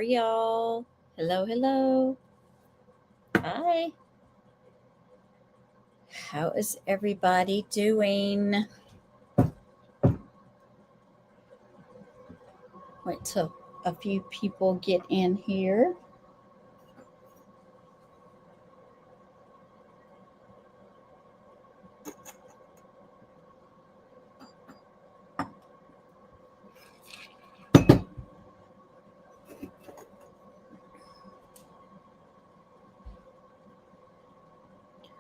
are y'all? Hello, hello. Hi. How is everybody doing? Wait till a few people get in here.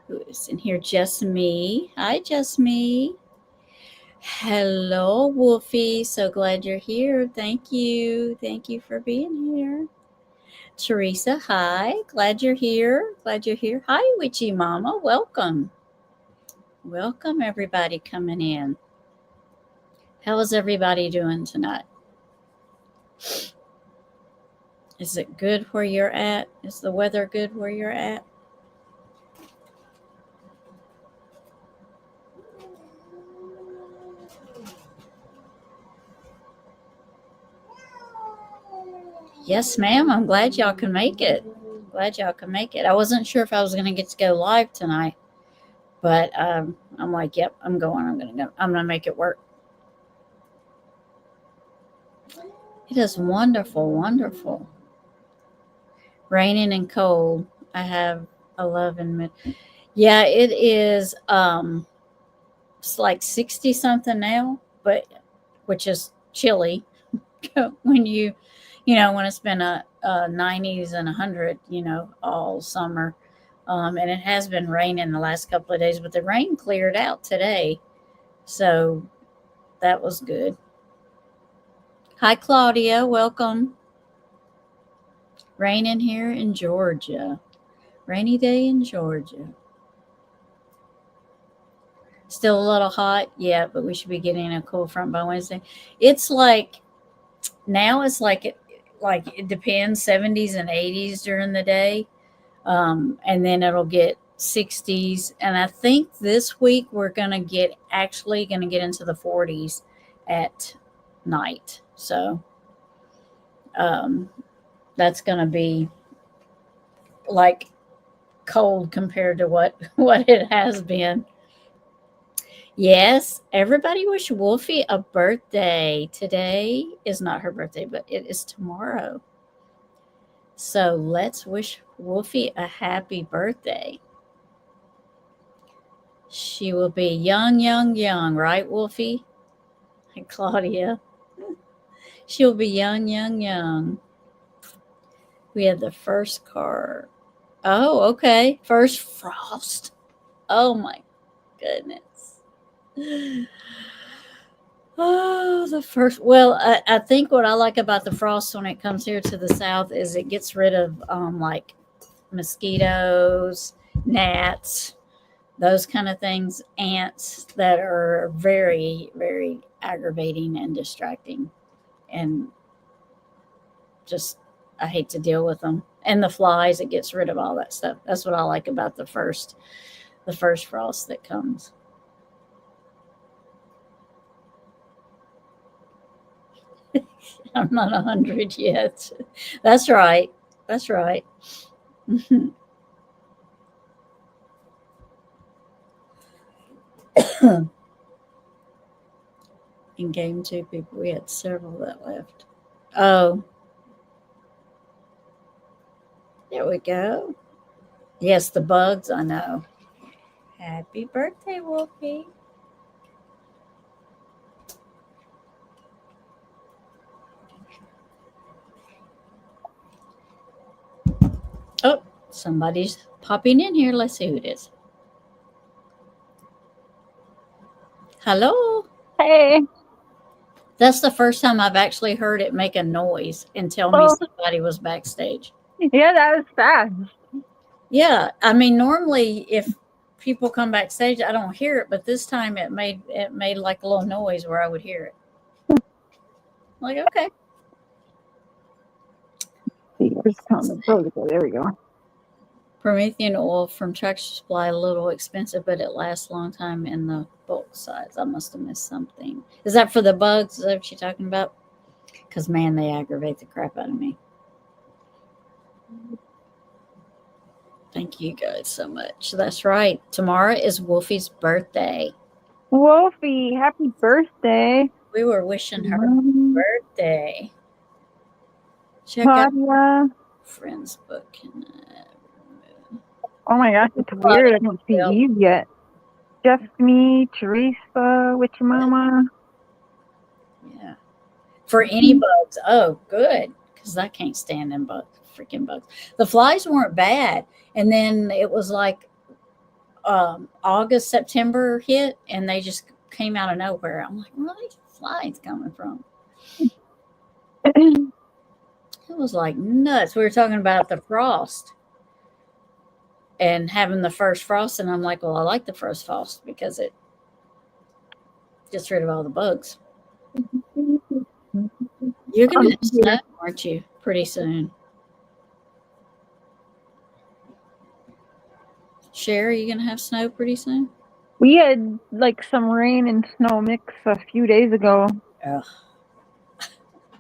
Who is in here? Just me. Hi, just me. Hello, Wolfie. So glad you're here. Thank you. Thank you for being here. Teresa, hi. Glad you're here. Glad you're here. Hi, Witchy Mama. Welcome. Welcome, everybody coming in. How is everybody doing tonight? Is it good where you're at? Is the weather good where you're at? Yes, ma'am. I'm glad y'all can make it. Glad y'all can make it. I wasn't sure if I was going to get to go live tonight, but I'm like, yep, I'm going. I'm going to go. I'm going to make it work. It is wonderful, wonderful. Raining and cold. I have 11 minutes. Yeah, it is. It's like 60 something now, but which is chilly when when it's been a 90s and 100, all summer. And it has been raining the last couple of days, but the rain cleared out today. So that was good. Hi, Claudia. Welcome. Raining here in Georgia. Rainy day in Georgia. Still a little hot, yeah, but we should be getting a cool front by Wednesday. It's like now it's like it depends 70s and 80s during the day, and then it'll get 60s. And I think this week we're gonna get into the 40s at night. So um, that's gonna be like cold compared to what what it has been. Yes, everybody wish Wolfie a birthday. Today is not her birthday, but it is tomorrow. So let's wish Wolfie a happy birthday. She will be young, young, young, right, Wolfie? And Claudia. She'll be young, young, young. We had the first card. Oh, okay. First frost. Oh my goodness. Oh, the first. Well, I think what I like about the frost when it comes here to the south is it gets rid of like mosquitoes, gnats, those kind of things, ants that are very, very aggravating and distracting. And just, I hate to deal with them. And the flies, it gets rid of all that stuff. That's what I like about the first frost that comes. I'm not 100 yet. That's right. That's right. In game two, people, we had several that left. Oh, there we go. Yes, the bugs, I know. Happy birthday, Wolfie. Oh, somebody's popping in here. Let's see who it is. Hello. Hey. That's the first time I've actually heard it make a noise and tell me Oh, somebody was backstage. yeah, that was fast. Yeah, I mean normally if people come backstage I don't hear it, but this time it made like a little noise where I would hear it. Like, okay. See, where's Thomas? Oh, okay, there we go. Promethean oil from Tractor Supply, a little expensive, but it lasts a long time in the bulk size. I must have missed something. Is that for the bugs? Is that what you're talking about? Because, man, they aggravate the crap out of me. Thank you guys so much. That's right. Tomorrow is Wolfie's birthday. Wolfie, happy birthday. We were wishing her birthday. Check out Claudia. friends book. Oh my gosh, it's weird. I don't see Eve yet. Just me, Teresa, with your mama. Yeah. For any bugs. Oh, good. Because I can't stand them freaking bugs. The flies weren't bad. And then it was like August, September hit, and they just came out of nowhere. I'm like, where are these flies coming from? It was like nuts. We were talking about the frost and having the first frost, and I'm like, well, I like the first frost because it gets rid of all the bugs. You're going to have snow, aren't you, pretty soon? Sherry, you going to have snow pretty soon? We had like some rain and snow mix a few days ago. Ugh.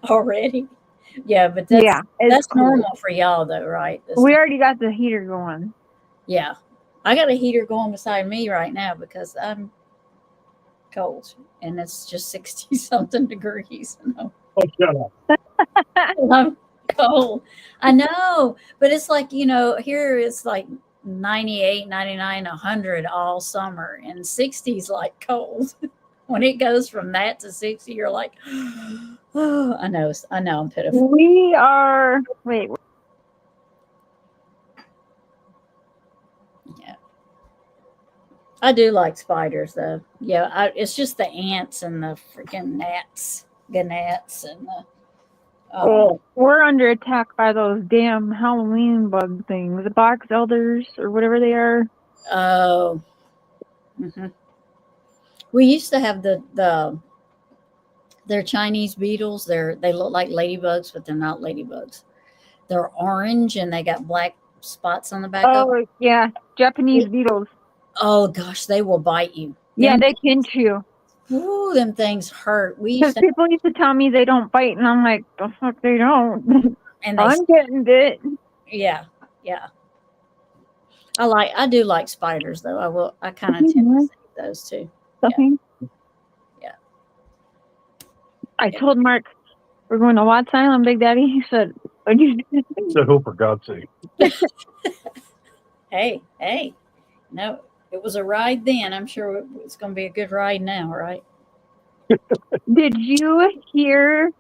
Already? Yeah, but that's cool. Normal for y'all though, right? We already got the heater going. Yeah. I got a heater going beside me right now because I'm cold and it's just 60 something degrees. Oh, shut up. I'm cold. I know, but it's like, here it's like 98, 99, 100 all summer, and 60 is like cold. When it goes from that to 60, you're like, oh, I know, I'm pitiful. We are, wait. Yeah. I do like spiders, though. Yeah, it's just the ants and the freaking gnats and the. We're under attack by those damn Halloween bug things, the box elders or whatever they are. Oh. Mm-hmm. We used to have they're Chinese beetles. They look like ladybugs, but they're not ladybugs. They're orange and they got black spots on the back of them. Oh, yeah. Japanese beetles. Oh, gosh, they will bite you. Yeah, they pinch you. Ooh, them things hurt. Because people used to tell me they don't bite, and I'm like, the fuck they don't. And I'm getting bit. Yeah, yeah. I do like spiders, though. I kind of tend to save those too. Yeah. I told Mark we're going to Watts Island, Big Daddy. He said, said, "Oh, for God's sake!" Hey, no, it was a ride then. I'm sure it's going to be a good ride now, right? Did you hear?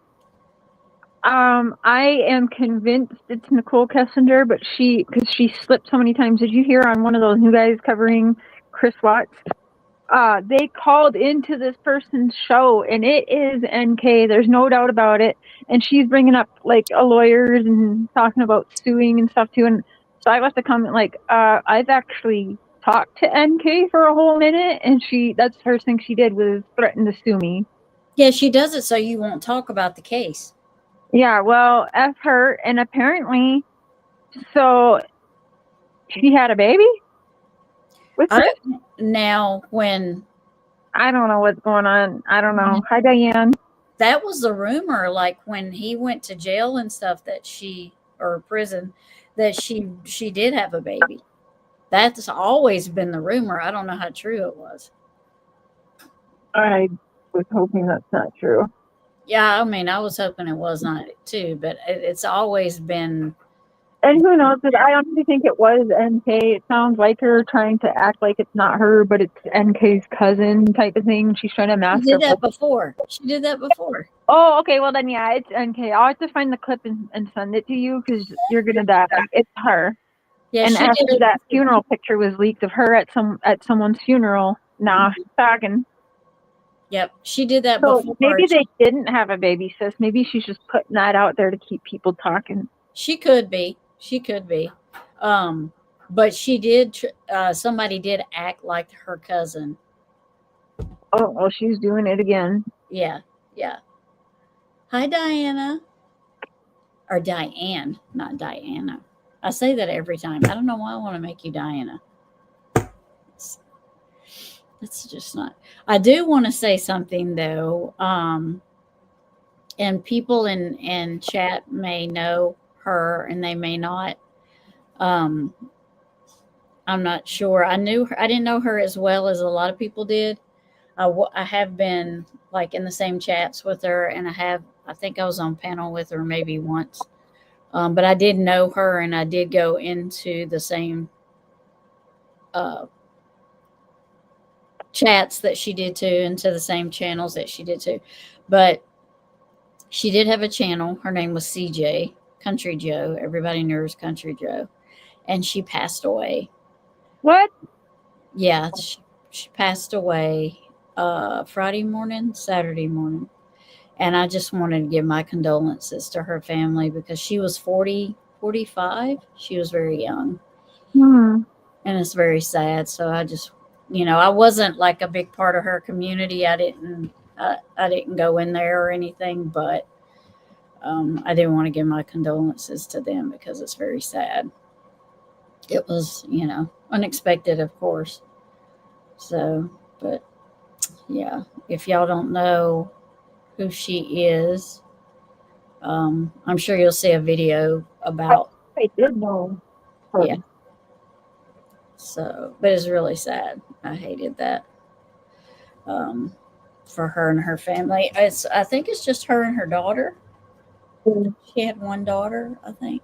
I am convinced it's Nicole Kessinger, but because she slipped so many times. Did you hear on one of those new guys covering Chris Watts? They called into this person's show, and it is NK. There's no doubt about it. And she's bringing up like lawyers and talking about suing and stuff too. And so I left a comment like, I've actually talked to NK for a whole minute, and that's the first thing she did was threaten to sue me. Yeah, she does it so you won't talk about the case. Yeah, well, F her. And apparently, so she had a baby? Now, when... I don't know what's going on. I don't know. Hi, Diane. That was the rumor, like when he went to jail and stuff or prison, that she did have a baby. That's always been the rumor. I don't know how true it was. I was hoping that's not true. Yeah, I mean, I was hoping it was not too, but it's always been. And who knows? I honestly think it was NK. It sounds like her trying to act like it's not her, but it's NK's cousin type of thing. She's trying to mask. She did that before. Oh, okay. Well, then, yeah, it's NK. I'll have to find the clip and send it to you because you're going to die. It's her. Yeah, and after that funeral picture was leaked of her at someone's funeral, now she's talking. Yep, she did that before. Maybe they didn't have a baby, sis. Maybe she's just putting that out there to keep people talking. She could be. But she did. Somebody did act like her cousin. Oh, well, she's doing it again. Yeah. Hi, Diana. Or Diane, not Diana. I say that every time. I don't know why I want to make you Diana. It's just not. I do want to say something though, and people in chat may know her and they may not. I'm not sure. I didn't know her as well as a lot of people did. I have been like in the same chats with her, and I think I was on panel with her maybe once. But I did know her, and I did go into the same chats that she did too, into the same channels that she did too. But she did have a channel. Her name was CJ, Country Joe. Everybody knew her as Country Joe. And she passed away. What? Yeah, she passed away Friday morning, Saturday morning. And I just wanted to give my condolences to her family because she was 45. She was very young. Hmm. And it's very sad. So I just, I wasn't like a big part of her community. I didn't go in there or anything, but I did want to give my condolences to them because it's very sad. It was, unexpected, of course. So, but yeah, if y'all don't know who she is, I'm sure you'll see a video about. I did know her. Yeah. So, but it's really sad. I hated that for her and her family. I think it's just her and her daughter. Mm. She had one daughter, I think.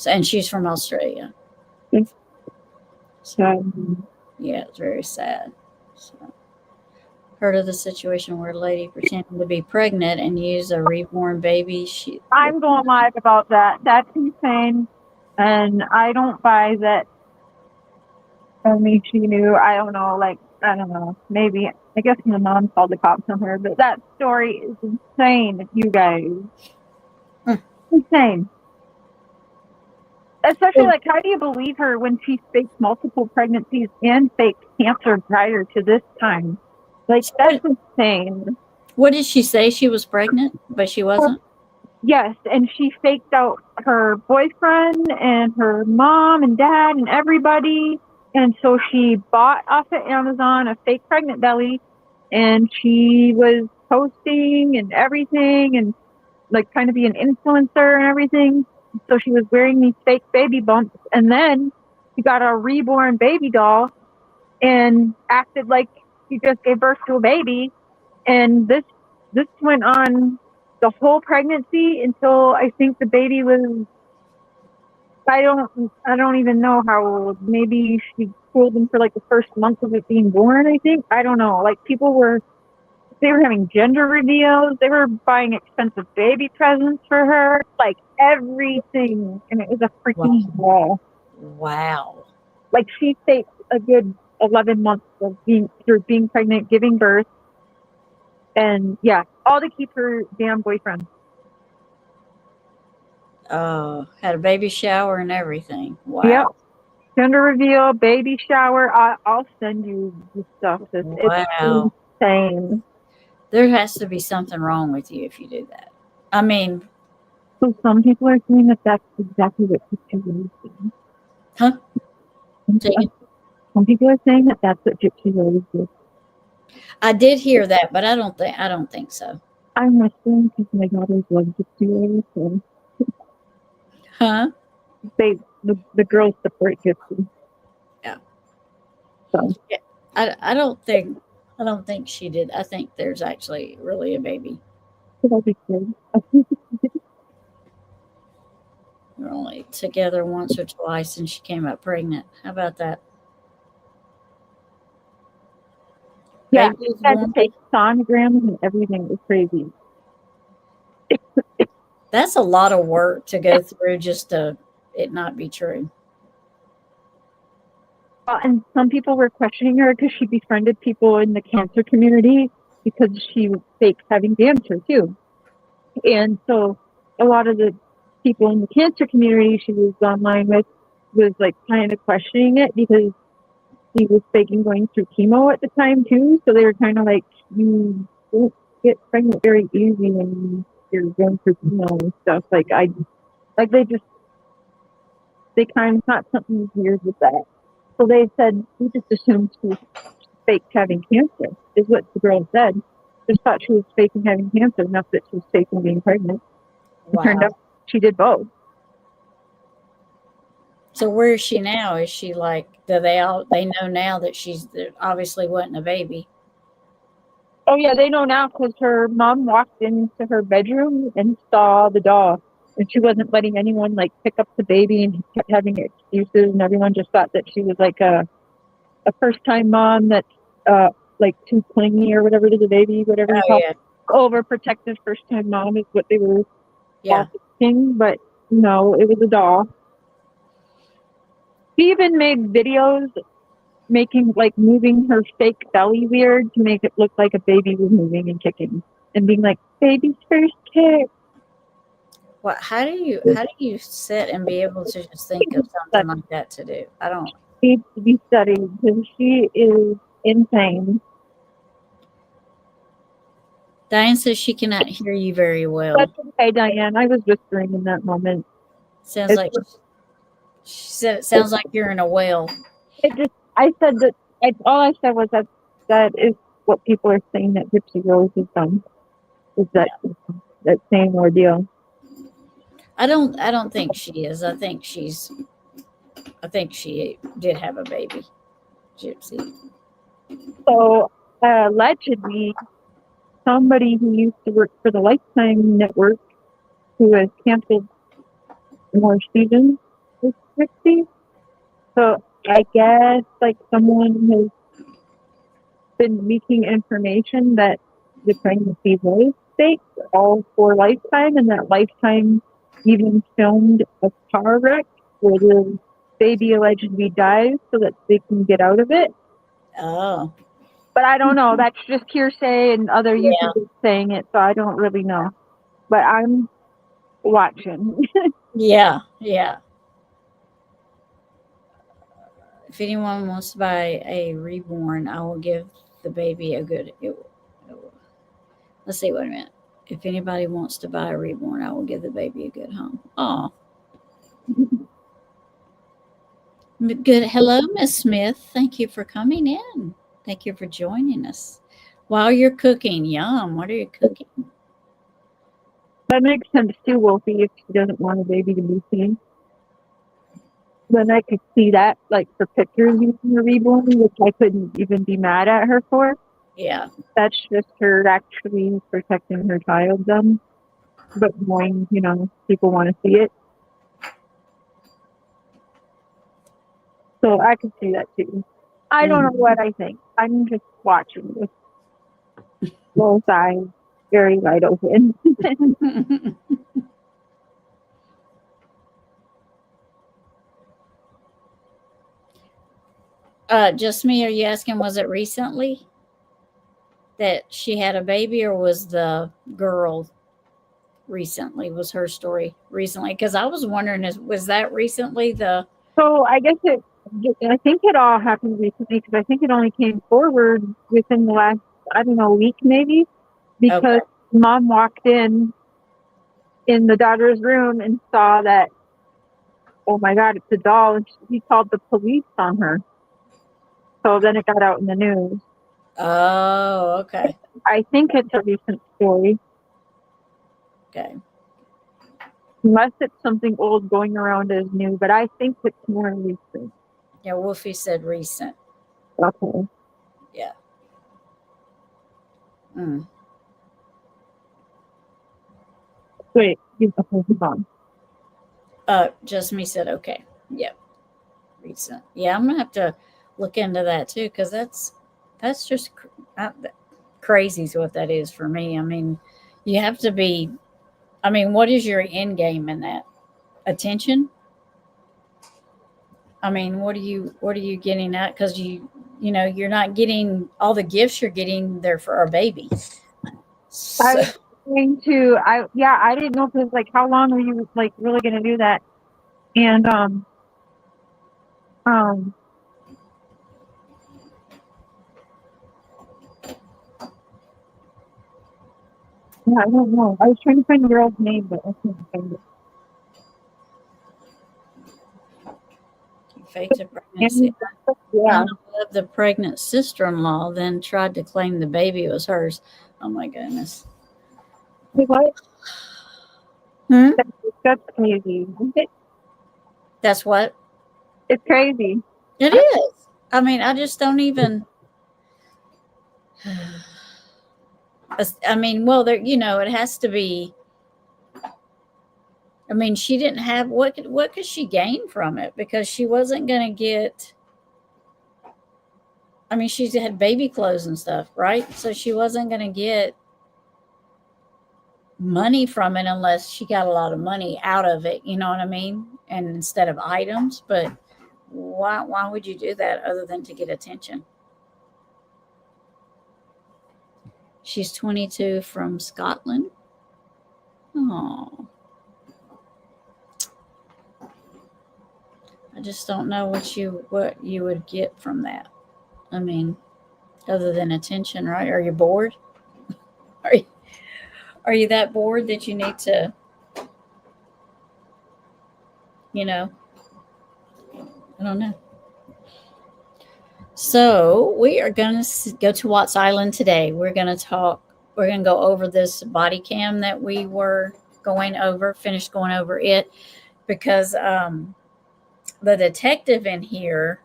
And she's from Australia. Mm. So, yeah, it's very sad. So, heard of the situation where a lady pretended to be pregnant and used a reborn baby. I'm going live about that. That's insane. And I don't buy that only she knew. I don't know. I don't know. Maybe. I guess my mom called the cops on her. But that story is insane, you guys. Insane. Especially, how do you believe her when she faked multiple pregnancies and faked cancer prior to this time? That's insane. What did she say? She was pregnant, but she wasn't? Yes, and she faked out her boyfriend and her mom and dad and everybody. And so she bought off of Amazon a fake pregnant belly, and she was posting and everything and trying to be an influencer and everything. So she was wearing these fake baby bumps, and then she got a reborn baby doll and acted like she just gave birth to a baby. And this went on the whole pregnancy until I think the baby was, I don't even know how old. Maybe she cooled him for the first month of it being born, I think. I don't know. They were having gender reveals. They were buying expensive baby presents for her, everything. And it was a freaking ball. Wow. She faked a good 11 months of being pregnant, giving birth. And yeah, all to keep her damn boyfriend. Had a baby shower and everything. Wow. Yep. Gender reveal, baby shower. I'll send you the stuff. It's insane. There has to be something wrong with you if you do that. I mean, so some people are saying that that's exactly what Gypsy Rose did. Huh? Some people are saying that that's what Gypsy Rose did. I did hear that, but I don't think so. I'm whispering because my daughters love Gypsy Rose. So. Huh? The girls support Gypsy. Yeah. So. Yeah. I don't think she did. I think there's actually really a baby. That'll be good. We're only together once or twice, and she came out pregnant. How about that? Yeah, she had to take sonograms and everything. It was crazy. That's a lot of work to go through just to it not be true. And some people were questioning her because she befriended people in the cancer community because she faked having cancer too. And so a lot of the people in the cancer community she was online with was kind of questioning it because she was faking going through chemo at the time too. So they were kind of you don't get pregnant very easy when you're going through chemo and stuff. They kind of thought something was weird with that. So they said, we just assumed she was faked having cancer, is what the girl said. Just thought she was faking having cancer, not that she was faking being pregnant. Wow. she did both. So where is she now? Is she like, do they know now that that obviously wasn't a baby? Oh yeah, they know now because her mom walked into her bedroom and saw the doll, and she wasn't letting anyone like pick up the baby, and kept having excuses, and everyone just thought that she was like a first time mom that's like too clingy or whatever to the baby, whatever you Oh call yeah, overprotective first time mom is what they were yeah. all thinking, but no, it was a doll. She even made videos making like moving her fake belly weird to make it look like a baby was moving and kicking and being like baby's first kick. What? How do you sit and be able to just think of something like that to do? I don't. Needs to be studied because she is insane. Diane says she cannot hear you very well. That's okay, Diane. I was whispering in that moment. Sounds like she said it sounds like you're in a well. I said that. All I said was that is what people are saying that Gypsy Rose has done. Is that same ordeal? I don't think she is. I think she did have a baby, Gypsy. So allegedly, somebody who used to work for the Lifetime Network, who has canceled more seasons with Gypsy. So I guess like someone has been leaking information that the pregnancy was fake, all for Lifetime, and that Lifetime even filmed a car wreck where the baby allegedly dies so that they can get out of it. Oh. But I don't know. That's just hearsay and other Yeah. YouTubers saying it, so I don't really know. But I'm watching. Yeah. If anyone wants to buy a reborn, I will give the baby a good. Let's see. Wait a minute. If anybody wants to buy a reborn, I will give the baby a good home. Oh, good. Hello, Miss Smith. Thank you for coming in. Thank you for joining us. While you're cooking, yum. What are you cooking? That makes sense too, Wolfie, if she doesn't want a baby to be seen. Then I could see that, like for pictures using a reborn, which I couldn't even be mad at her for. Yeah. That's just her actually protecting her child then. But knowing, people want to see it. So I could see that too. I don't know what I think. I'm just watching with both eyes very wide open. Just me, are you asking, was it recently that she had a baby, or was the girl recently? Was her story recently? Because I was wondering, was that recently So I guess I think it all happened recently because I think it only came forward within the last, week maybe, because mom walked in the daughter's room and saw that, oh my God, it's a doll, and he called the police on her. So then it got out in the news. Oh, okay. I think it's a recent story. Okay. Unless it's something old going around as new, but I think it's more recent. Yeah, Wolfie said recent. Okay. Yeah. Wait, hold on. Just me said okay. Yep. Recent. Yeah, I'm gonna have to look into that too, because that's just crazy is what that is for me. I mean, you have to be. I mean, what is your end game in that? Attention. I mean, what are you getting at? Because you're not getting all the gifts you're getting there for our baby. So, I was going to, I didn't know if it was like, how long are you like really going to do that? And, yeah, I don't know. I was trying to find the girl's name, but I couldn't find it. faked a pregnancy. Yeah. The pregnant sister-in-law then tried to claim the baby was hers. Oh my goodness. What? Hmm? That's crazy. That's what It's crazy. it is. I mean, I just don't even. I mean, well, there, it has to be. I mean, she didn't have what could she gain from it because she wasn't going to get. I mean, she had baby clothes and stuff, right? So she wasn't going to get money from it unless she got a lot of money out of it. You know what I mean? And instead of items, but why would you do that other than to get attention? She's 22 from Scotland. Oh, I just don't know what you would get from that. I mean, other than attention, right? Are you bored? Are you, are you that bored that you need to, I don't know. So we are going to go to Watts Island today. We're going to go over this body cam that we were finished going over it because the detective in here,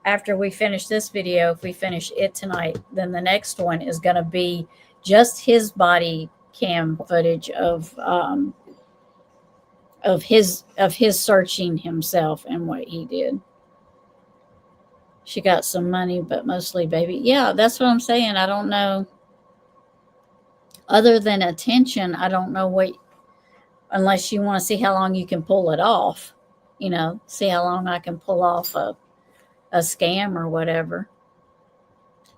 after we finish this video, if we finish it tonight, then the next one is going to be just his body cam footage of his searching himself and what he did. She got some money, but mostly baby. Yeah, that's what I'm saying. I don't know. Other than attention, I don't know what, unless you want to see how long you can pull it off, see how long I can pull off a scam or whatever.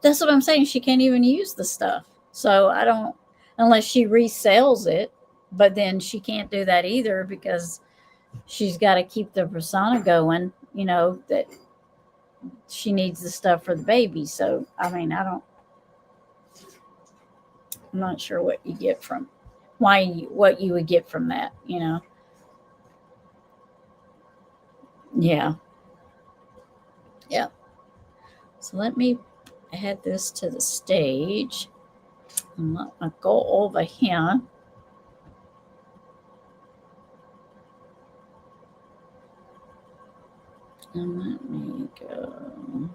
That's what I'm saying. She can't even use the stuff. So I don't, unless she resells it, but then she can't do that either because she's got to keep the persona going, that she needs the stuff for the baby. So, I mean, I'm not sure what you get from what you would get from that, Yeah. Yeah. So let me add this to the stage and let me go over here. And let me go.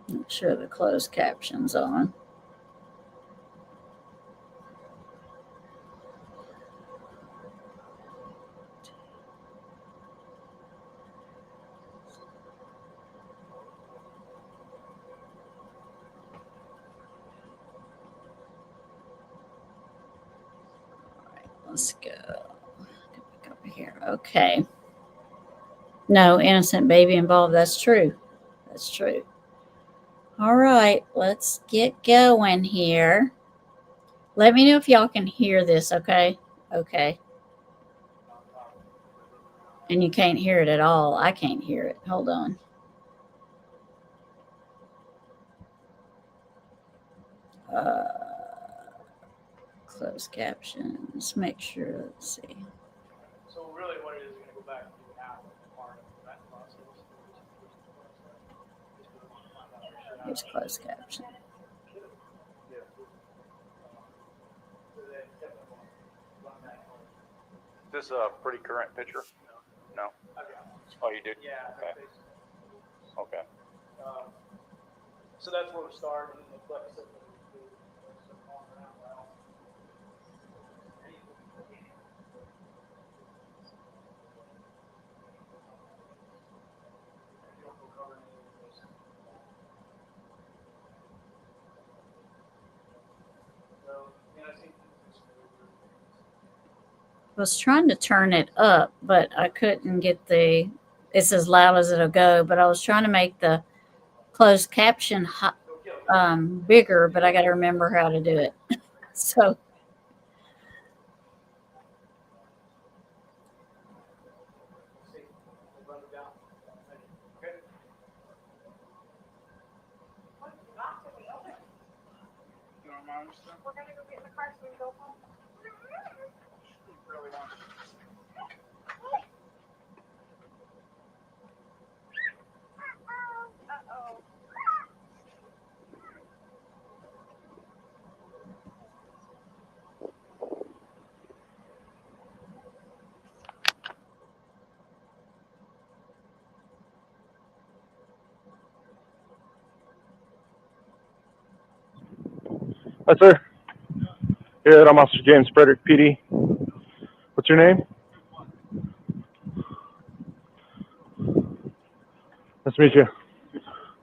Make sure the closed caption's on. Let's go. Get back over here. Okay. No innocent baby involved. That's true. That's true. All right. Let's get going here. Let me know if y'all can hear this. Okay. Okay. And you can't hear it at all. I can't hear it. Hold on. Closed captions. Make sure. Let's see. So really what it is, you're going to go back and do half of the part of that process. Here's closed caption. Is this a pretty current picture? No. Oh, you did? Yeah. Okay. Okay. So that's where we start, and the flex system. I was trying to turn it up, but I couldn't get it's as loud as it'll go, but I was trying to make the closed caption bigger, but I got to remember how to do it. So Really want Hi, sir. Good. I'm Officer James Frederick, PD. What's your name? Nice to meet you.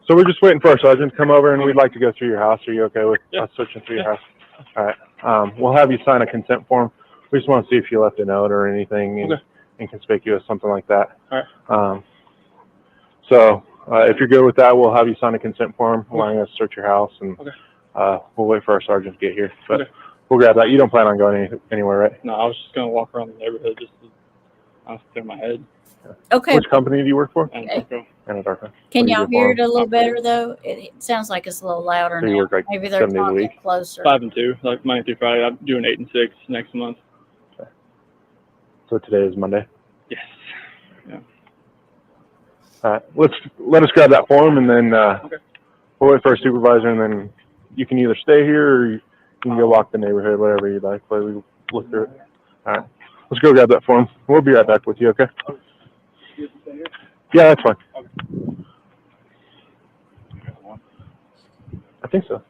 So we're just waiting for our sergeant to come over, and we'd like to go through your house. Are you okay with us searching through your house? All right. We'll have you sign a consent form. We just want to see if you left a note or anything inconspicuous, something like that. All right. So if you're good with that, we'll have you sign a consent form allowing us to search your house, and we'll wait for our sergeant to get here. But we'll grab that. You don't plan on going anywhere, right? No, I was just gonna walk around the neighborhood just to clear my head. Okay. Which company do you work for? Okay. Anadarko. Can What do you y'all do hear for it a little better though? It sounds like it's a little louder So you now. work like Maybe they're 7 days a talking week? closer. 5 and 2, like Monday through Friday. I'm doing 8 and 6 next month. So today is Monday. Yes. Yeah. All right. Let us grab that form, and then we'll wait for our supervisor, and then you can either stay here or you can go walk the neighborhood, whatever you'd like. But we look through it. All right. Let's go grab that form. We'll be right back with you, okay? Yeah, that's fine. I think so.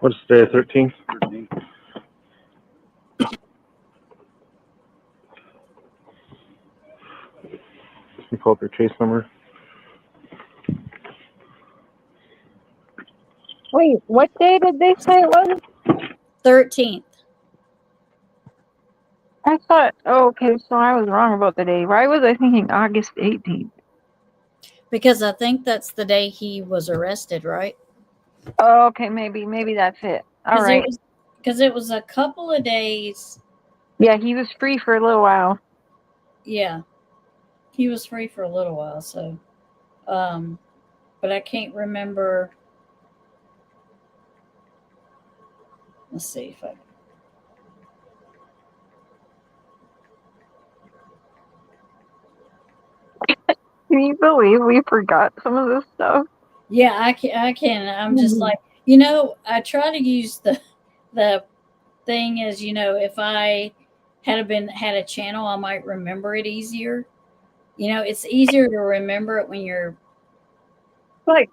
What is today, 13th? 13th. You pull up your case number. Wait, what day did they say it was? 13th. I thought, oh, okay, so I was wrong about the day. Why was I thinking August 18th? Because I think that's the day he was arrested, right? Oh, okay, maybe that's it. All right. Because it was a couple of days. Yeah, he was free for a little while. Yeah. He was free for a little while, so but I can't remember. Let's see if I Can you believe we forgot some of this stuff? Yeah, I can. I'm just like, I try to use the thing as, if I had a channel, I might remember it easier. It's easier to remember it when you're Like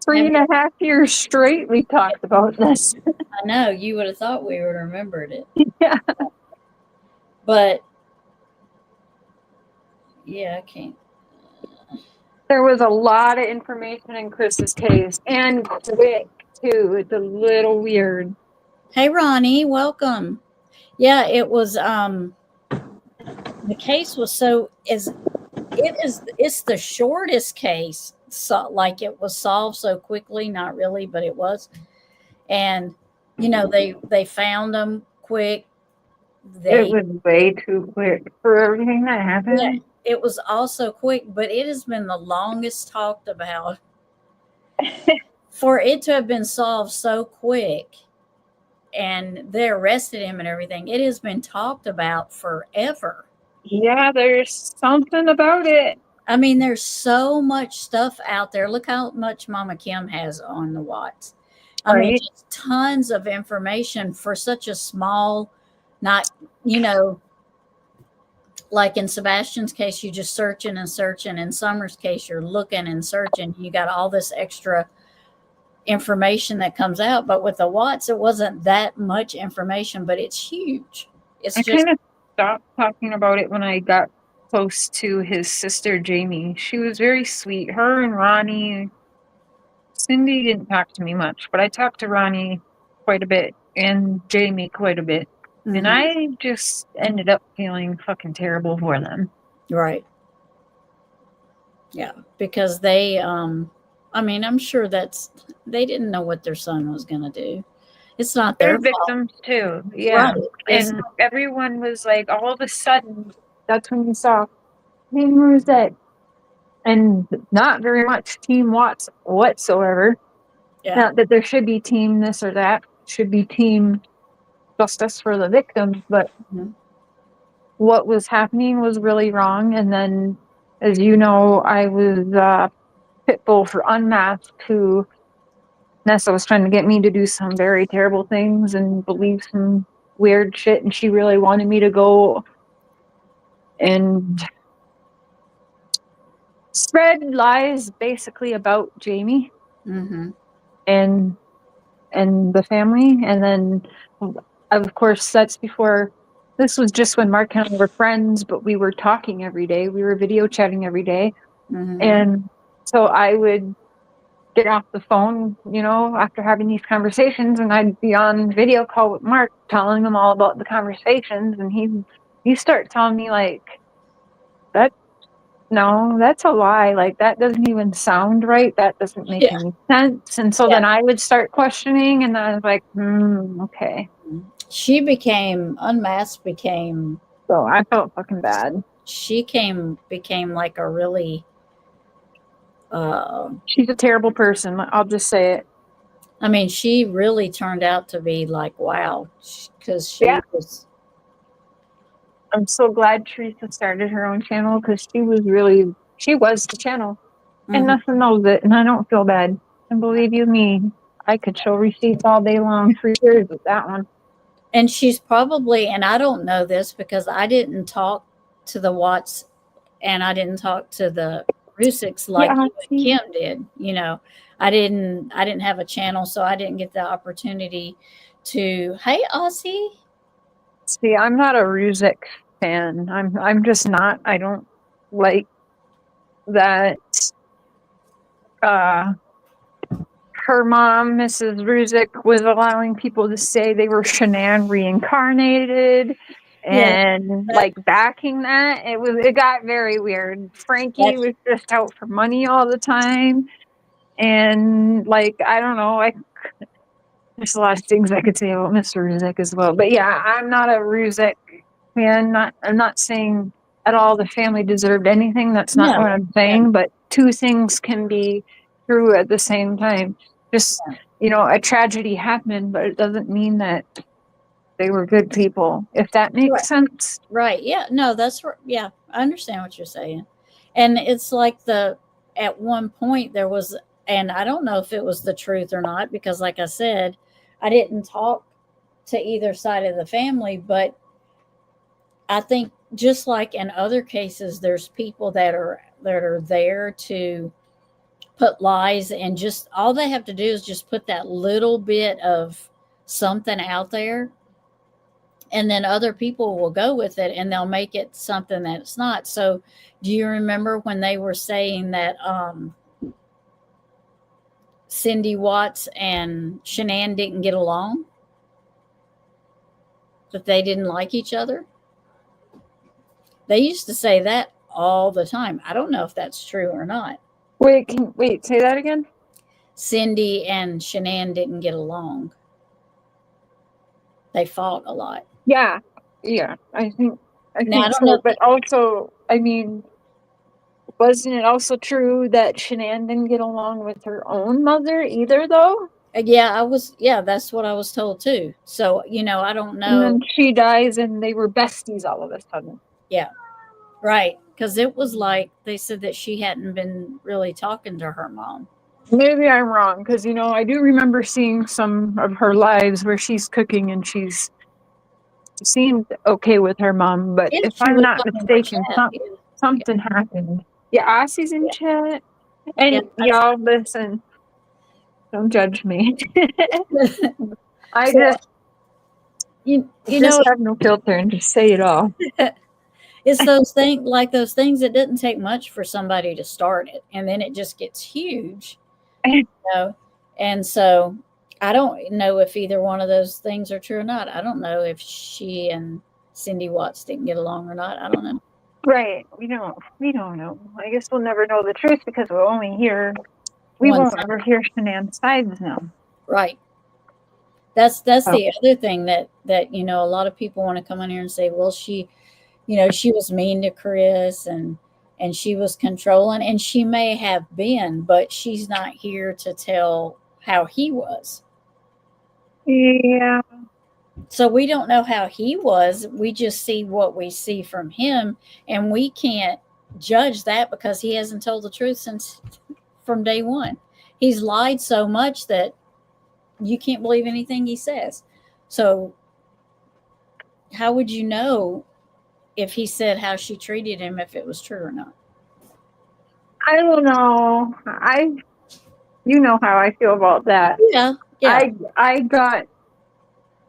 3.5 years straight we talked about this. I know you would have thought we would have remembered it. Yeah. But yeah, I can't. There was a lot of information in Chris's case, and quick too. It's a little weird. Hey Ronnie, welcome. Yeah, it was the case was so as it's the shortest case. So, like it was solved so quickly, not really, but it was. And they found them quick. It was way too quick for everything that happened. Yeah, it was also quick, but it has been the longest talked about. For it to have been solved so quick and they arrested him and everything, it has been talked about forever. Yeah, there's something about it. I mean, there's so much stuff out there. Look how much Mama Kim has on the Watts. I mean, Right. just tons of information for such a small, not, like in Sebastian's case, you just searching and searching. In Summer's case, you're looking and searching. You got all this extra information that comes out. But with the Watts, it wasn't that much information, but it's huge. It's I just, kind of stopped talking about it when I got close to his sister Jamie. She was very sweet. Her and Ronnie, Cindy didn't talk to me much, but I talked to Ronnie quite a bit and Jamie quite a bit. And Mhm. I just ended up feeling fucking terrible for them. Right. Yeah, because they, I mean, I'm sure they didn't know what their son was going to do. It's not They're their fault. victims too. Yeah. Right. It's And everyone was like, all of a sudden, that's when you saw Team Rosette. And not very much Team Watts whatsoever. yeah. Not that there should be team this or that, should be team justice for the victims, but Mhm. what was happening was really wrong. And then, as you know, I was Pitbull for Unmasked, who Nessa was trying to get me to do some very terrible things and believe some weird shit, and she really wanted me to go and spread lies basically about Jamie Mhm. and the family. And then, of course, that's before. This was just when Mark and I were friends, but we were talking every day. We were video chatting every day. Mhm. And so I would get off the phone, after having these conversations, and I'd be on video call with Mark telling him all about the conversations. And he start telling me like, no, that's a lie. Like, that doesn't even sound right. That doesn't make Yeah. any sense. And so Yeah. then I would start questioning, and I was like, okay. She Unmasked became, So I felt fucking bad. became like a really, She's a terrible person. I'll just say it. I mean, she really turned out to be like, wow, because she Yeah. was, I'm so glad Teresa started her own channel, because she was the channel. And Mhm. nothing knows it, and I don't feel bad. And believe you me, I could show receipts all day long for years with that one. And she's probably, and I don't know this because I didn't talk to the Watts and I didn't talk to the Rusiks like Yeah, you and Kim did. I didn't have a channel, so I didn't get the opportunity to, hey, Aussie. see, I'm not a Rusick fan. I'm just not. I don't like that. Her mom, Mrs. Rusick, was allowing people to say they were Shanann reincarnated, and like backing that. It got very weird. Frankie was just out for money all the time, and like, I don't know. There's a lot of things I could say about Mr. Rusick as well, but yeah, I'm not a Rusick fan. I'm not saying at all the family deserved anything. That's not what I'm saying. But two things can be true at the same time. Just, a tragedy happened, but it doesn't mean that they were good people, if that makes sense. Right. Yeah. No, yeah, I understand what you're saying. And it's like at one point there was, and I don't know if it was the truth or not, because like I said, I didn't talk to either side of the family, but I think just like in other cases, there's people that are there to put lies, and just all they have to do is just put that little bit of something out there, and then other people will go with it and they'll make it something that it's not. So do you remember when they were saying that Cindy Watts and Shanann didn't get along? That they didn't like each other? They used to say that all the time. I don't know if that's true or not. Wait, say that again? Cindy and Shanann didn't get along. They fought a lot. Yeah, I think Now, I don't so. know if But also, I mean, wasn't it also true that Shanann didn't get along with her own mother either, though? Yeah, that's what I was told too. So, I don't And know. then she dies, and they were besties all of a sudden. Yeah, right. Because it was like they said that she hadn't been really talking to her mom. Maybe I'm wrong, because I do remember seeing some of her lives where she's cooking and she seemed okay with her mom, but Yeah, if she I'm was not talking in her mistaken, chat. something happened. Yeah, Ossie's in chat. And Yeah, y'all, listen, don't judge me. I So, just you just know, have no filter and just say it all. it's those things that didn't take much for somebody to start it, and then it just gets huge. And so I don't know if either one of those things are true or not. I don't know if she and Cindy Watts didn't get along or not. I don't know. Right. We don't know. I guess we'll never know the truth because we One won't side. ever hear Shanann's sides now. Right. That's Oh. the other thing that a lot of people want to come on here and say, well, she was mean to Chris and she was controlling, and she may have been, but she's not here to tell how he was. Yeah. So we don't know how he was. We just see what we see from him, and we can't judge that because he hasn't told the truth since from day one. He's lied so much that you can't believe anything he says. So how would you know if he said how she treated him, if it was true or not? I don't know. You know how I feel about that. Yeah. I got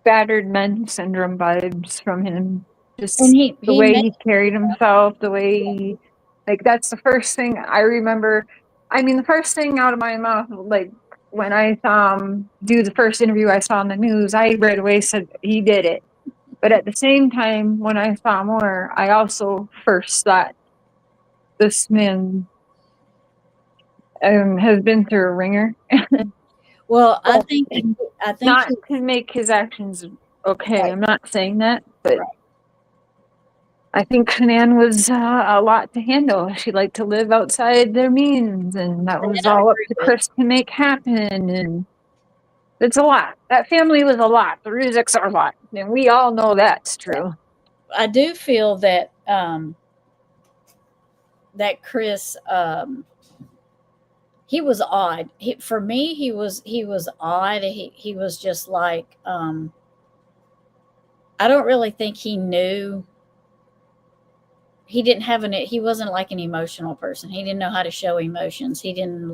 battered men syndrome vibes from him. Just And he the way he carried himself, the way that's the first thing I remember. I mean, the first thing out of my mouth, like when I saw him do the first interview I saw on the news, I right away said he did it. But at the same time, when I saw more, I also first thought this man has been through a ringer. Well, I think not to make his actions okay. Right. I'm not saying that, but Right. I think Shanann was a lot to handle. She liked to live outside their means, and that was all up to Chris to make happen. And it's a lot. That family was a lot. The Ruziks are a lot, and we all know that's true. I do feel that that Chris, he was odd. For me, he was odd. He was just like, I don't really think he knew. He didn't have he wasn't like an emotional person. He didn't know how to show emotions. He didn't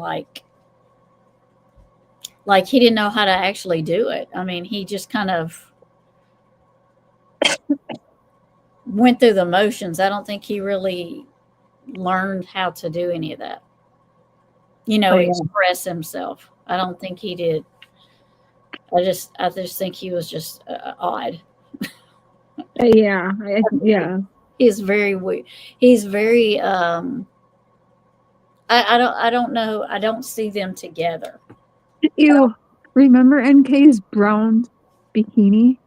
he didn't know how to actually do it. I mean, he just kind of went through the motions. I don't think he really learned how to do any of that. Express himself. I don't think he did. I just think he was just odd. Yeah. He's very weird. He's very I don't know. I don't see them together. You remember NK's brown bikini?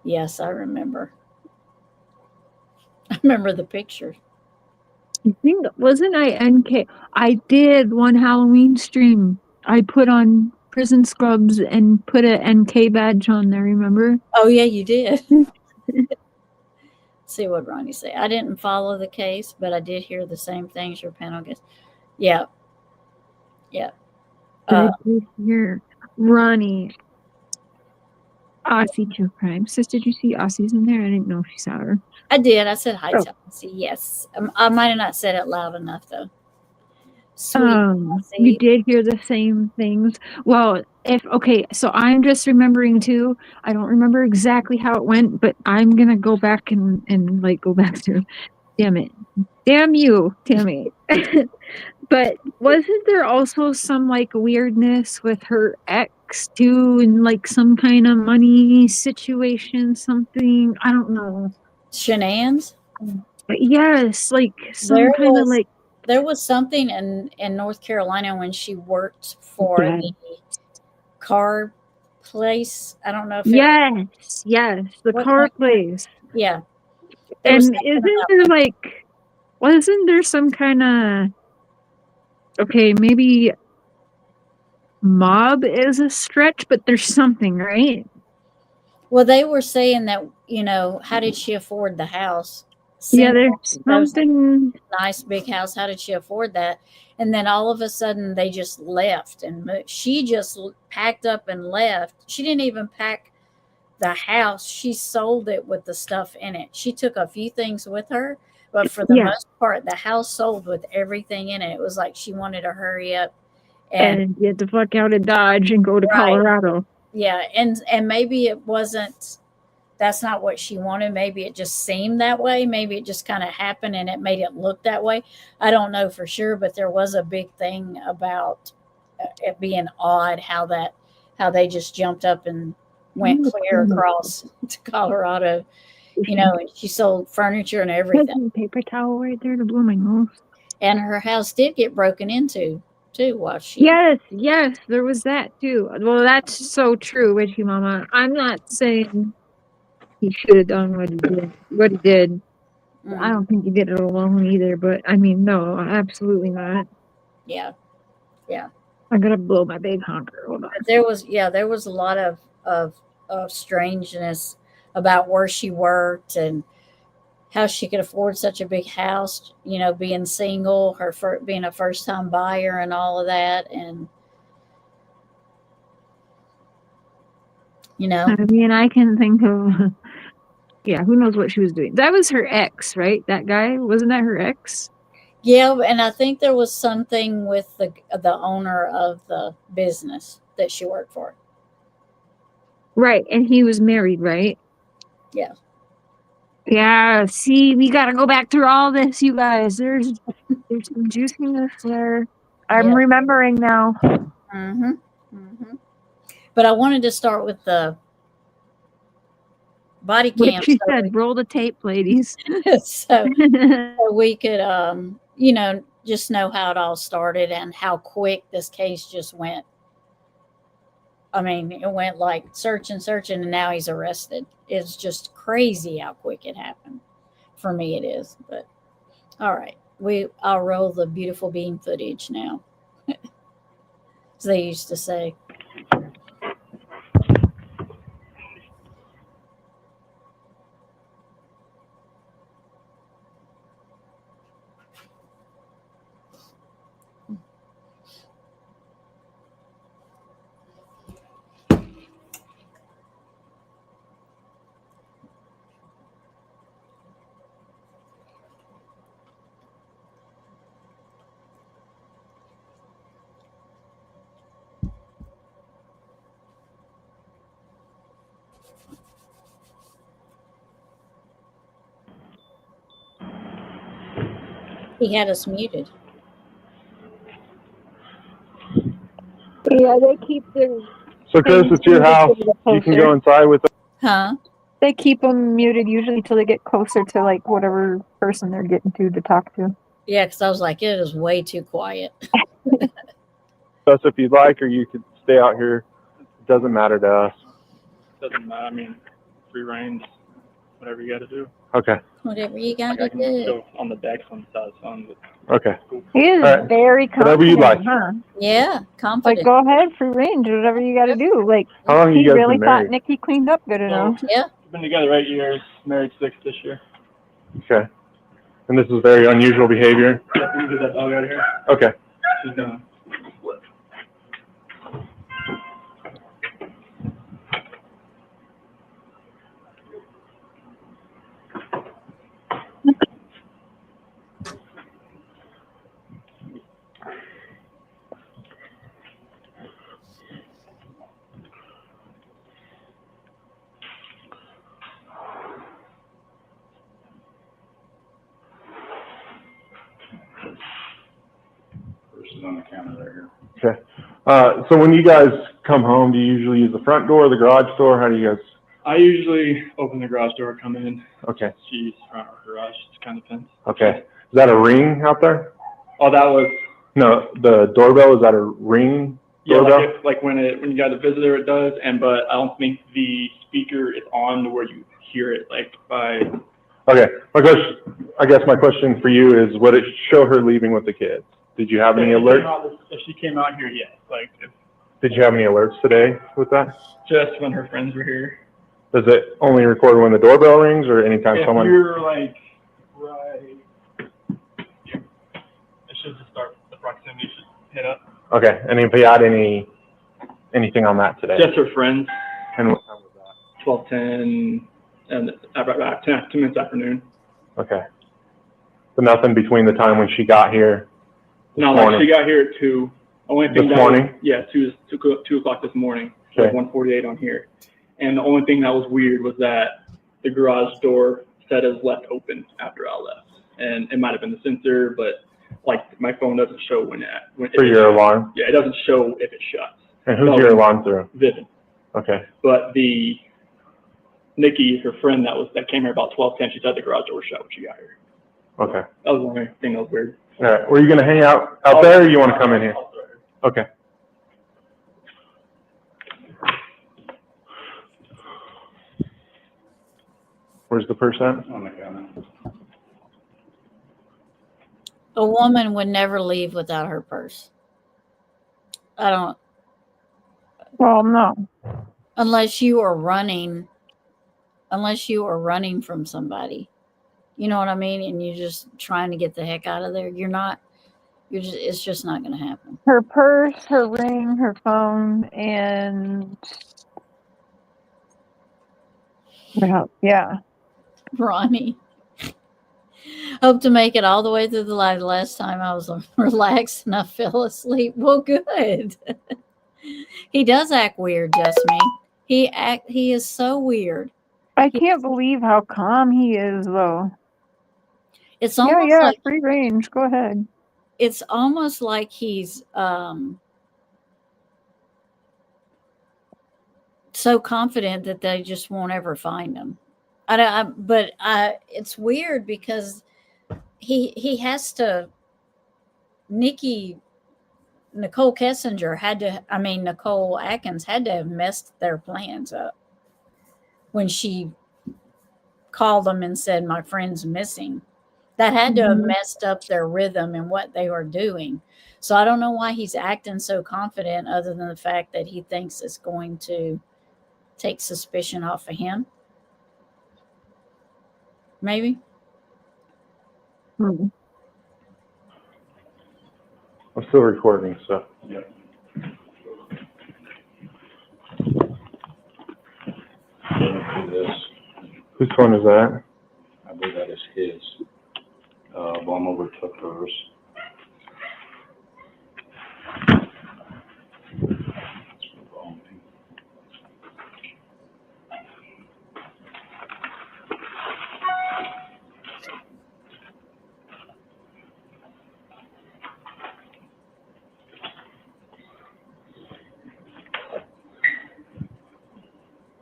Yes, I remember. I remember the picture. I think, wasn't I NK? I did one Halloween stream. I put on prison scrubs and put a NK badge on there, remember? Oh, yeah, you did. See what Ronnie said. I didn't follow the case, but I did hear the same things your panel guest. Yeah. Yeah. I did hear Ronnie. Aussie True Crime. Sis, did you see Aussie's in there? I didn't know if you saw her. I did. I said hi to Aussie. Yes. I might have not said it loud enough, though. Sweet. You did hear the same things. Well, so I'm just remembering too. I don't remember exactly how it went, but I'm gonna go back and go back through. Damn it. Damn you, Tammy. But wasn't there also some weirdness with her ex ex too in like some kind of money situation, something. I don't know. Shenanigans. But yes, like some There kind of was like there was something in North Carolina when she worked for yeah. the car place. I don't know if it Yes, the what car kind, place. yeah. There was And something isn't about there like wasn't there some kind of okay, maybe mob is a stretch, but there's something, right? well, they were saying that, how did she afford the house? Yeah, Single, there's those something. nice big house. How did she afford that? And then all of a sudden they just left and she just packed up and left. She didn't even pack the house. She sold it with the stuff in it. She took a few things with her, but for the Yeah, most part, the house sold with everything in it. It was like she wanted to hurry up and and get the fuck out of Dodge and go to right. Colorado. Yeah, and maybe it wasn't that's not what she wanted. Maybe it just seemed that way. Maybe it just kind of happened and it made it look that way. I don't know for sure, but there was a big thing about it being odd how they just jumped up and went clear across to Colorado. And she sold furniture and everything. There's a paper towel right there to blow my nose. And her house did get broken into too while she Yes, there was that too. Well, that's so true, Witchy Mama. I'm not saying he should have done what he did. What he did. I don't think he did it alone either. But I mean, no, absolutely not. yeah. I'm gonna blow my big honker. Hold on. But there was a lot of strangeness about where she worked and how she could afford such a big house, being single, being a first time buyer and all of that. And, I mean, I can think of. Yeah, who knows what she was doing? That was her ex, right? That guy wasn't that her ex? yeah. And I think there was something with the owner of the business that she worked for. Right, and he was married, right? Yeah. Yeah, see, we gotta go back through all this, you guys. There's some juiciness there. I'm Yeah. remembering now. Mm-hmm. Mm-hmm. But I wanted to start with the body What cam she said, roll the tape, ladies. so we could, just know how it all started and how quick this case just went. I mean, it went like searching, and now he's arrested. It's just crazy how quick it happened. For me, it is. But all right, I'll roll the beautiful bean footage now, as they used to say. He had us muted. Yeah, they keep their. So, Chris, it's your house. You can go inside with us. Huh? They keep them muted usually till they get closer to like whatever person they're getting to talk to. Yeah, because I was like, it is way too quiet. Us if you'd like, or you could stay out here. It doesn't matter to us. Doesn't matter. I mean, free range, whatever you got to do. Okay. Whatever you got I to can do. go on the deck sometimes. Okay. He is Alright. very confident, Whatever you'd like. huh? Yeah, Like, confident. go ahead, free range, whatever you got to do. Like, How long have he you guys really been thought married? Nikki cleaned up good enough. Yeah. We've been together 8 years, married 6 this year. Okay. And this is very unusual behavior? Yeah, we can get that dog out of here. Okay. She's gonna flip. Person's on the counter right here. Okay. So when you guys come home, do you usually use the front door, the garage door? How do you guys? I usually open the garage door, come in. Okay. She's front or garage. It kind of depends. Okay. Is that a ring out there? Oh, that was No, the doorbell, is that a ring yeah, doorbell? like when you got a visitor, it does. But I don't think the speaker is on where you hear it. Like by Okay. I guess my question for you is, would it show her leaving with the kids? Did you have any alerts? If she came out here, yes. Like Did you have any alerts today with that? just when her friends were here. Does it only record when the doorbell rings or anytime If someone? you're like right here, it should just start the proximity should hit up. Okay. And if you had anything on that today? Just her friends. And what time was that? 12:10 and about 10 minutes afternoon. Okay. But nothing between the time when she got here? No, like she got here at 2. Only thing This morning? Yeah, 2 o'clock this morning. Okay. Like 1:48 on here. And the only thing that was weird was that the garage door said it was left open after I left. And it might have been the sensor, but like my phone doesn't show when For your alarm? Yeah, it doesn't show if it shuts. And who's your alarm through? Vivint. Okay. But Nikki, her friend that came here about 12:10, she said the garage door was shut when she got here. Okay. That was the only thing that was weird. All right. Were you going to hang out there or you want to come in here? Okay. Where's the percent? Oh my God. A woman would never leave without her purse. I don't, Well, no. unless you are running from somebody. You know what I mean? And you're just trying to get the heck out of there. It's just not going to happen. Her purse, her ring, her phone, and yeah. Ronnie. Hope to make it all the way through the live. Last time I was relaxed and I fell asleep. Well, good. He does act weird, Jasmine. He is so weird. I can't believe how calm he is, though. It's almost Yeah, like free range. Go ahead. it's almost like he's so confident that they just won't ever find him. It's weird because he has to. Nicole Atkins had to have messed their plans up when she called them and said, "My friend's missing." That had to have messed up their rhythm and what they were doing. So I don't know why he's acting so confident other than the fact that he thinks it's going to take suspicion off of him. Maybe. Hmm. I'm still recording, so. Yep. Do this. Whose phone is that? I believe that is his. Blum overtook hers.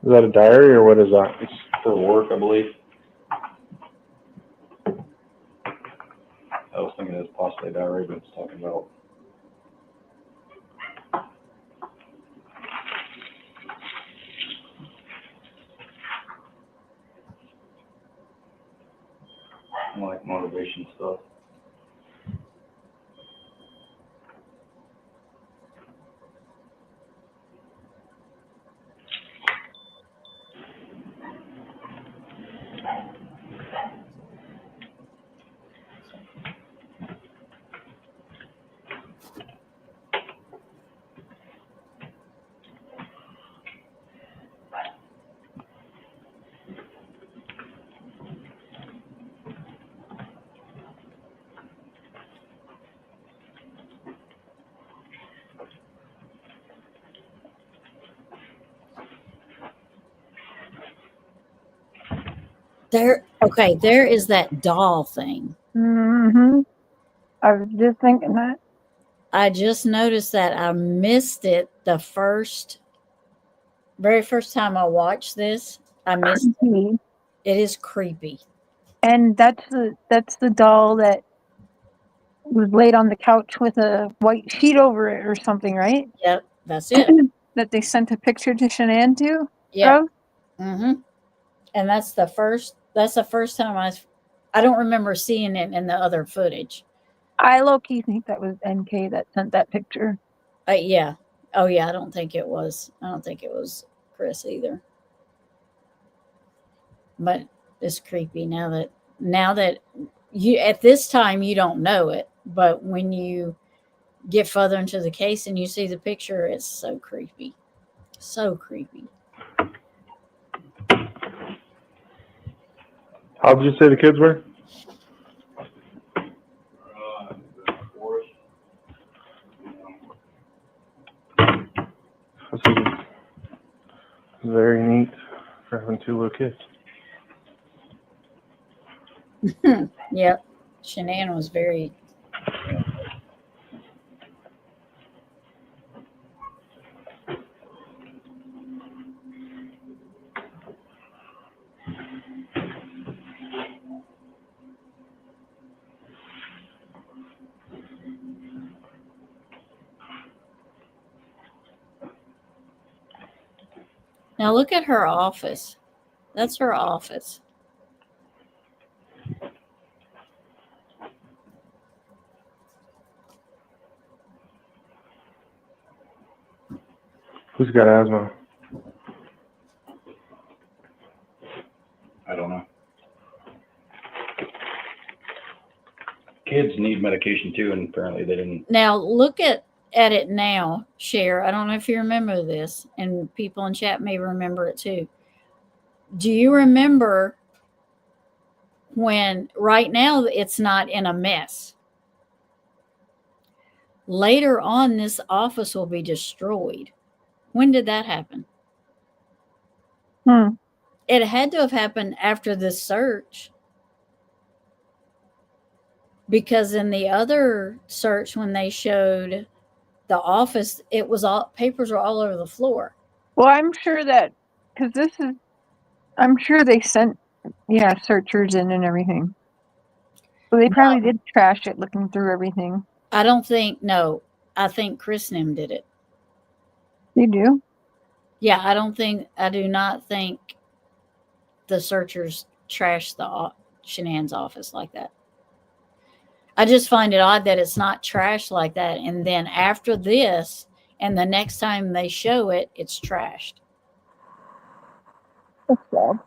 Is that a diary or what is that? It's for work, I believe. I was thinking it was possibly a diary, but it's talking about. Like motivation stuff. There is that doll thing. I was just thinking that. I just noticed that I missed it the very first time I watched this. I missed it. Creepy. It is creepy. And that's the doll that was laid on the couch with a white sheet over it or something, right? Yep, that's it. That they sent a picture to Shanann to? Yeah. Of? Mm-hmm. And that's the first time I don't remember seeing it in the other footage. I low-key think that was NK that sent that picture. Yeah. Oh yeah, I don't think it was Chris either. But it's creepy now that you at this time you don't know it, but when you get further into the case and you see the picture, it's so creepy. So creepy. How did you say the kids were? This is very neat for having two little kids. Yep. Shanann was very. Now look at her office. That's her office. Who's got asthma? I don't know. Kids need medication too, and apparently they didn't. Now look at it now, Cher. I don't know if you remember this, and people in chat may remember it too. Do you remember when right now it's not in a mess? Later on, this office will be destroyed. When did that happen? It had to have happened after this search. Because in the other search, when they showed the office, it was all papers were all over the floor. Well, I'm sure that because I'm sure they sent searchers in and everything. So they probably did trash it, looking through everything. I don't think I think Chris Nim did it. You do? Yeah, I do not think the searchers trashed Shanann's office like that. I just find it odd that it's not trashed like that. And then after this, and the next time they show it, it's trashed. That's sad.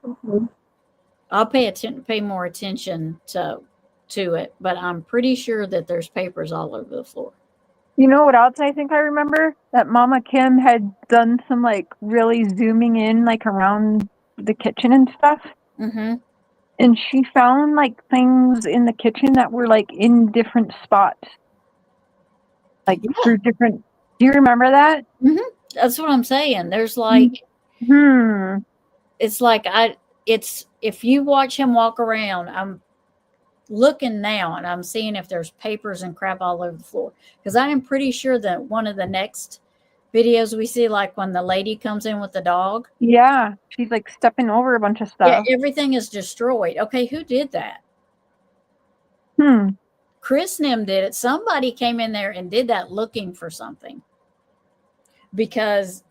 I'll pay more attention to it, but I'm pretty sure that there's papers all over the floor. You know what else I think I remember? That Mama Kim had done some like really zooming in like around the kitchen and stuff. Mm-hmm. And she found like things in the kitchen that were like in different spots. Like through different. Do you remember that? Mm-hmm. That's what I'm saying. There's like, it's like if you watch him walk around, I'm looking now and I'm seeing if there's papers and crap all over the floor. Because I am pretty sure that one of the next videos we see, like when the lady comes in with the dog. Yeah, she's like stepping over a bunch of stuff. Yeah, everything is destroyed. Okay, who did that? Chris Nim did it. Somebody came in there and did that looking for something. Because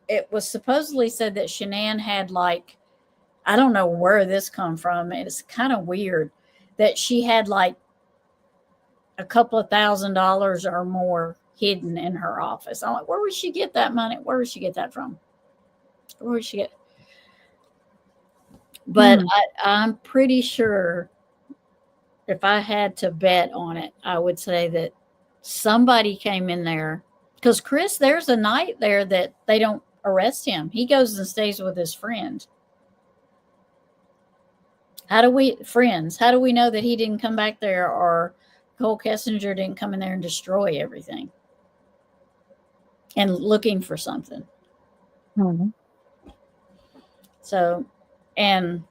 it was supposedly said that Shanann had like, I don't know where this come from. It's kind of weird that she had like a couple of $1,000s or more hidden in her office. I'm like, where would she get that money? Where would she get that from? Where would she get? But I'm pretty sure if I had to bet on it, I would say that somebody came in there. Because Chris, there's a night there that they don't arrest him. He goes and stays with his friend. How do we know that he didn't come back there or Cole Kessinger didn't come in there and destroy everything and looking for something? So, and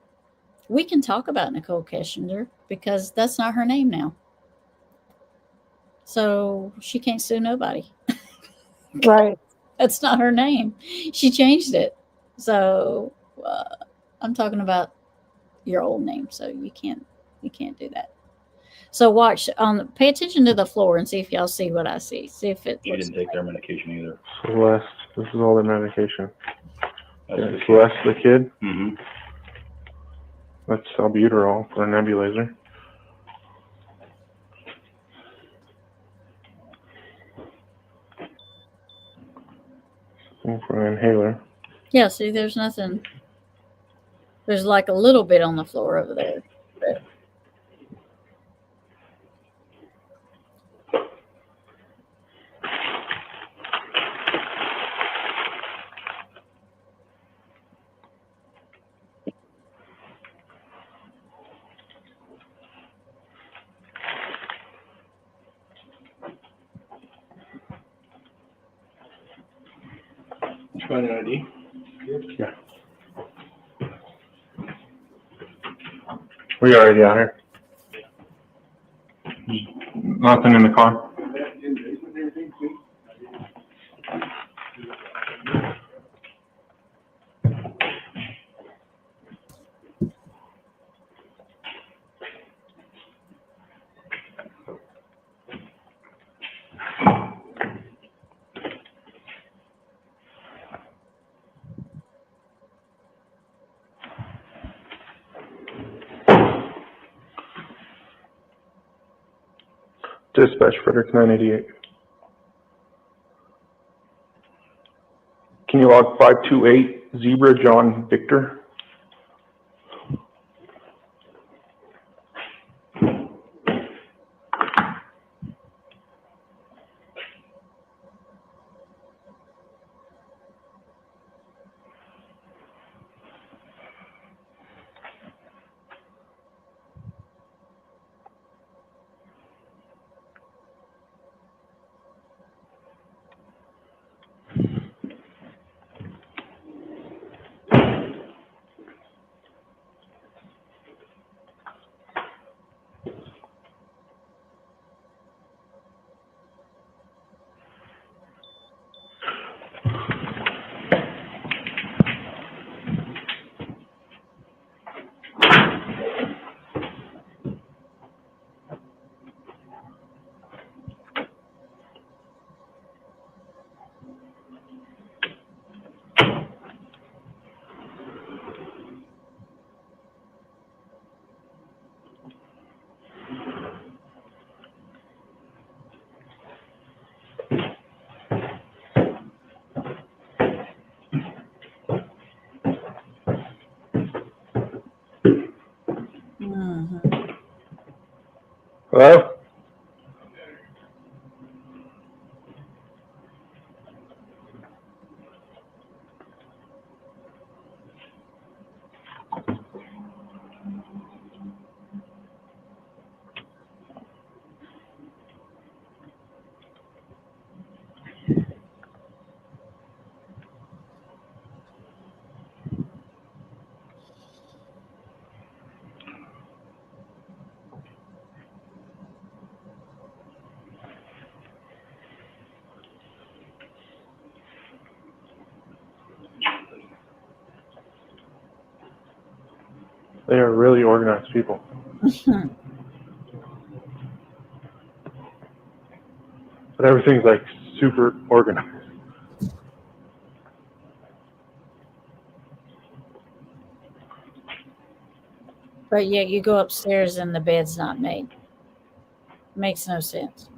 we can talk about Nicole Kessinger because that's not her name now. So she can't sue nobody. Right. That's not her name. She changed it. So I'm talking about your old name. So you can't do that. So watch pay attention to the floor and see if y'all see what I see. See if it She looks didn't take their medication either. Celeste, this is all the medication. That's Yeah, the Celeste, the kid, Mm-hmm. that's albuterol for a nebulizer. Thing for an inhaler. Yeah, see, there's nothing. There's like a little bit on the floor over there. But Did you find an ID? Yeah. We already out here. Nothing in the car. Dispatch Frederick 988. Can you log 528 Zebra John Victor? Hello? They are really organized people. But everything's like super organized. but yet you go upstairs and the bed's not made. Makes no sense.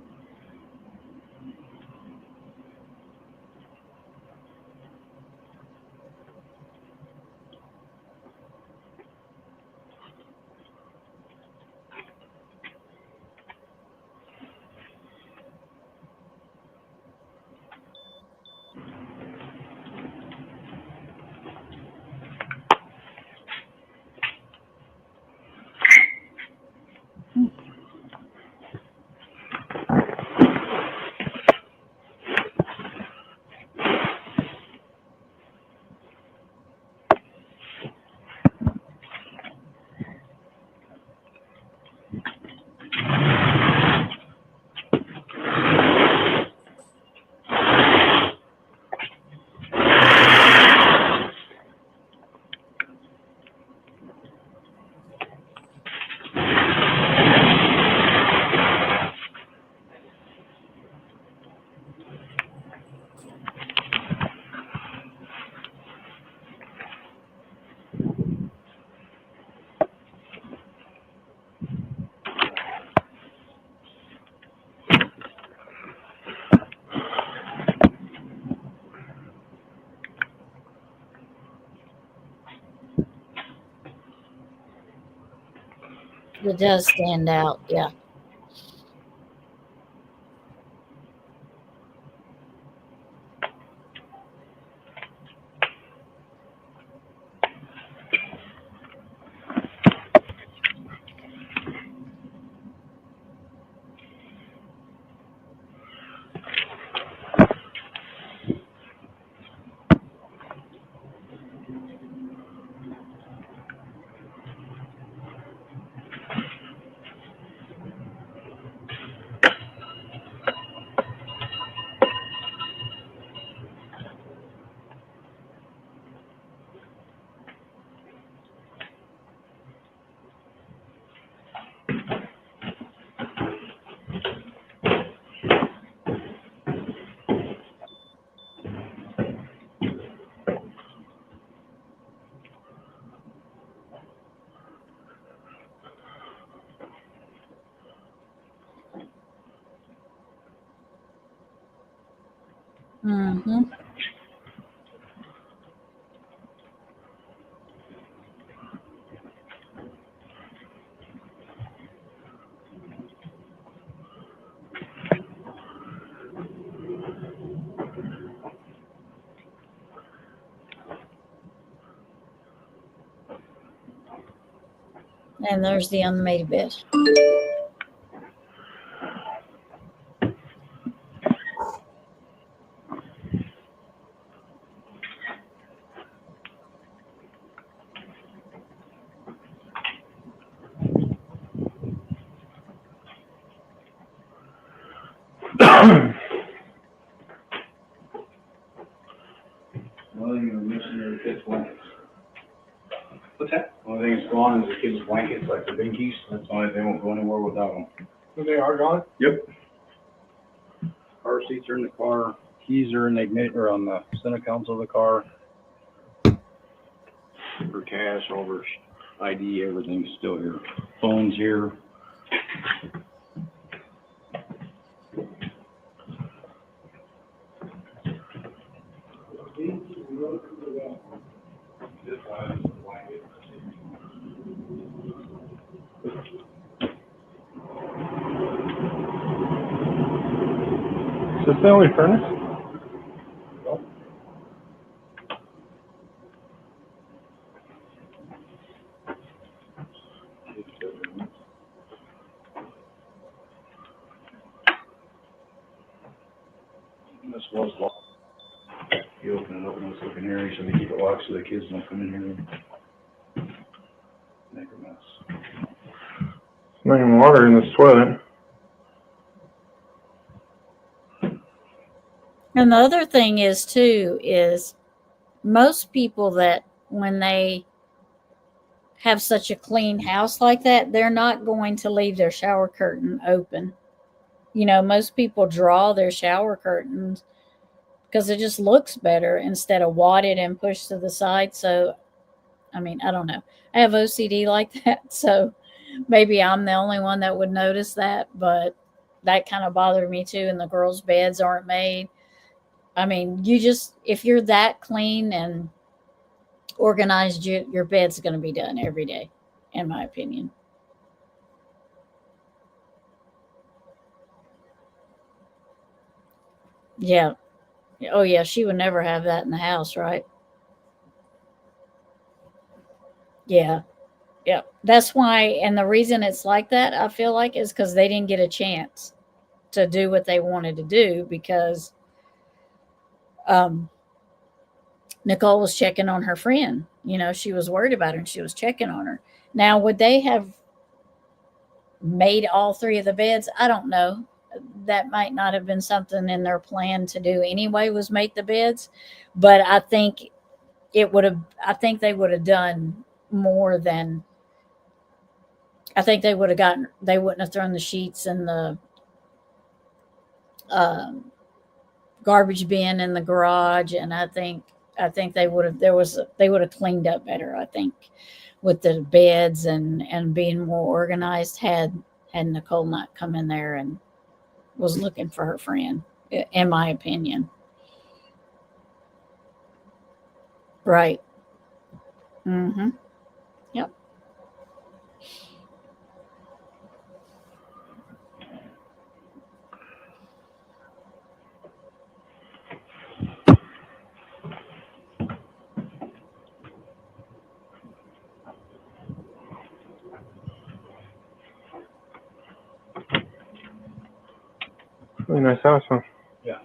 It does stand out. Yeah. Mm-hmm. And there's the unmade bed. Only thing we're missing are the kids' blankets. What's that? Only thing that's gone is the kids' blankets, like the binkies. That's why they won't go anywhere without them. They are gone? Yep. Car seats are in the car, keys are in the ignit, or on the center console of the car. For cash, over ID, everything's still here. Phone's here. Is this the only furnace? This was locked. You open it up and it's looking here, so they keep it locked so the kids don't come in here and make a mess. Not even water in this toilet. And the other thing is too is most people that when they have such a clean house like that, they're not going to leave their shower curtain open. You know, most people draw their shower curtains because it just looks better instead of wadded and pushed to the side. So, I mean, I don't know. I have OCD like that, so maybe I'm the only one that would notice that, but that kind of bothered me too. And the girls' beds aren't made. I mean, you just, if you're that clean and organized, your bed's going to be done every day, in my opinion. Yeah. Oh, yeah. She would never have that in the house, right? Yeah. Yeah. That's why. And the reason it's like that, I feel like, is because they didn't get a chance to do what they wanted to do because Nicole was checking on her friend. You know, she was worried about her and she was checking on her. Now, would they have made all three of the beds? I don't know. That might not have been something in their plan to do anyway, was make the beds. But I think they would have done more than, I think they wouldn't have thrown the sheets in the garbage bin in the garage. And I think they would have cleaned up better, I think, with the beds and being more organized had Nicole not come in there and was looking for her friend, in my opinion. Right. Mm-hmm. Yep. Really nice house, huh? Yeah.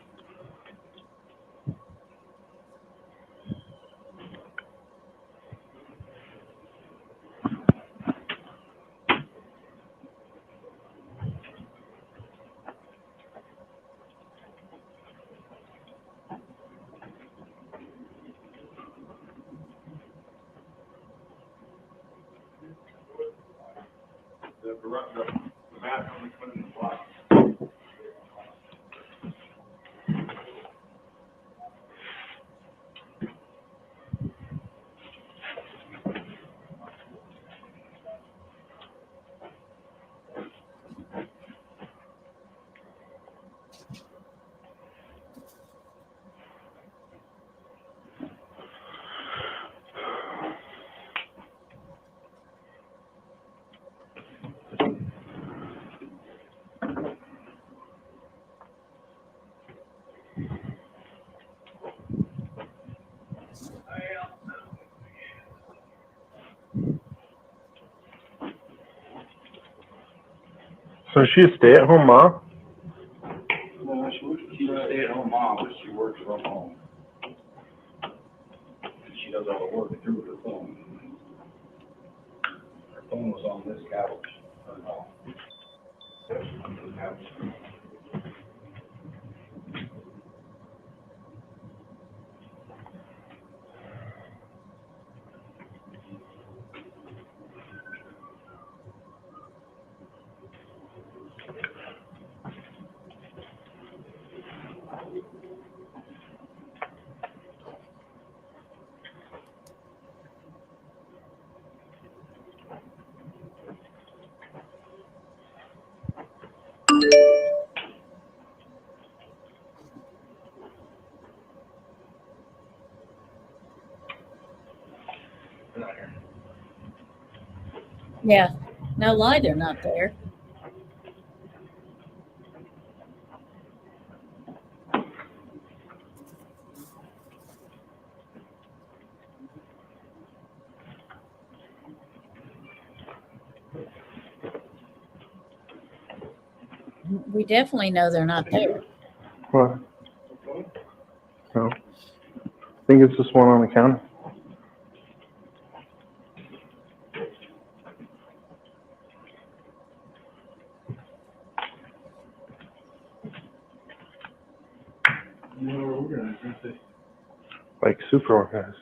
The bathroom is put in the block. So is she a stay-at-home mom? No, she's a stay-at-home mom, but she works from home. She does all the work through her phone. Her phone was on this couch. They're not here. Yeah. No lie, they're not there. We definitely know they're not there. What? No. I think it's just one on the counter. You know where we're gonna say? Like super organized.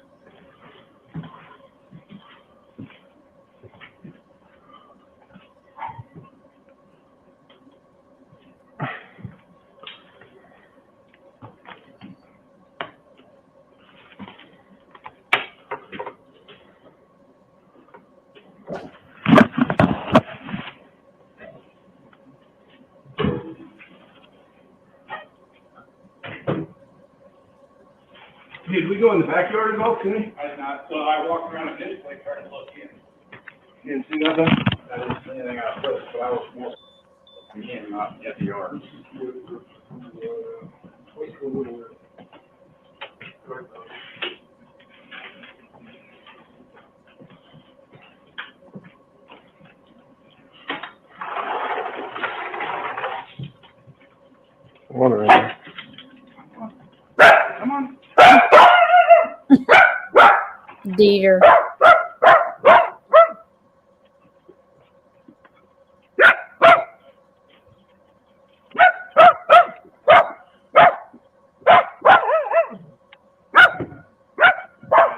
Did we go in the backyard at all, Kenny? I did not, so I walked around the kitchen, like, trying to look in. You didn't see nothing? I didn't see anything out of place, but I was more in, not at the yard. Water in there. Come on. Dieter. I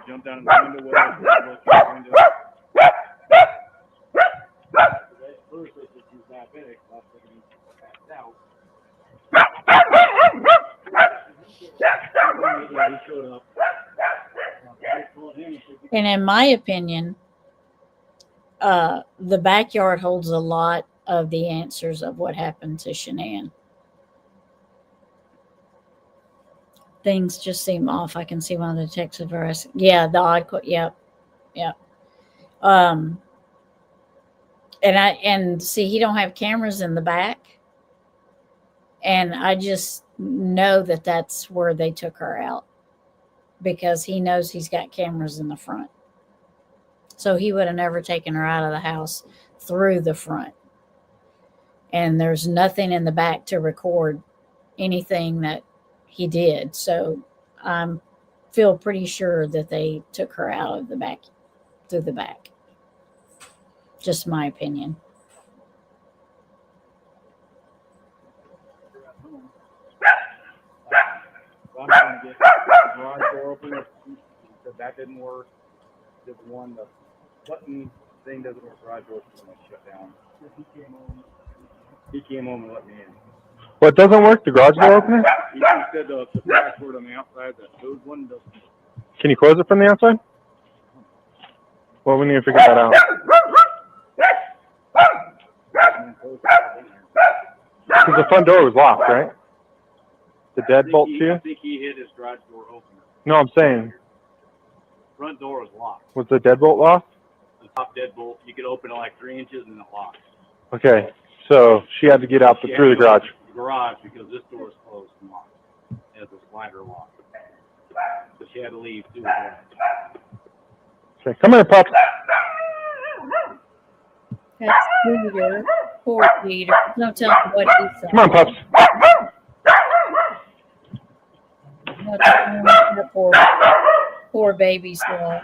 jumped down in the window well. Look out the window. First, I said she's diabetic. Last second, he passed out. Yeah, he showed up. And in my opinion, the backyard holds a lot of the answers of what happened to Shanann. Things just seem off. I can see one of the texts of us. Yeah, the odd. Yep. And see, he don't have cameras in the back, and I just know that that's where they took her out because he knows he's got cameras in the front. So he would have never taken her out of the house through the front. And there's nothing in the back to record anything that he did. So I'm feel pretty sure that they took her out of the back through the back. Just my opinion. I'm trying to get the garage door open. He said that didn't work. Did the one, the button thing doesn't work. Garage door is shut down. He came home and let me in. What doesn't work? The garage door opener? He said the dashboard on the outside, those one doesn't. Can you close it from the outside? Well, we need to figure that out. Because the front door was locked, right? The deadbolt too? I think he hit his garage door opener. No, I'm saying, Front door was locked. was the deadbolt locked? The top deadbolt, you could open it like 3 inches and it locks. Okay, so she had to get out through the garage. Garage because this door is closed and locked. It has a slider lock. So she had to leave through the garage. Okay, come here, pup. That's Peter. Poor Peter. Don't tell me what he said. Come on, pups. Don't tell me what the poor baby saw.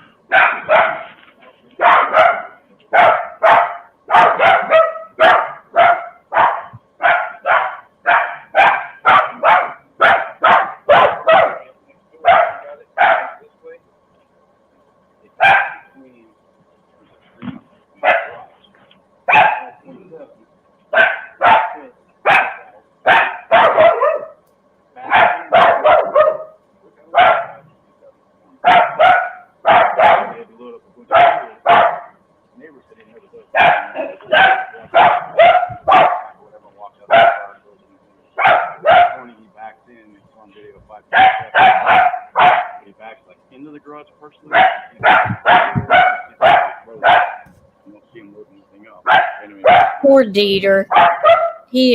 Poor Dieter. He,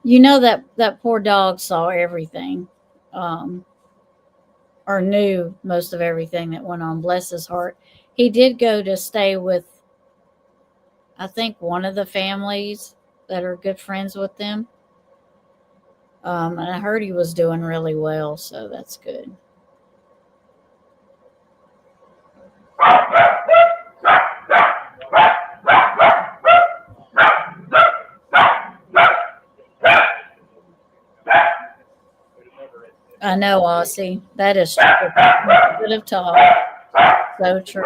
you know that poor dog saw everything, or knew most of everything that went on. Bless his heart. He did go to stay with, I think, one of the families that are good friends with them. And I heard he was doing really well, so that's good. I know, Aussie. That is true. Good of talk. So true.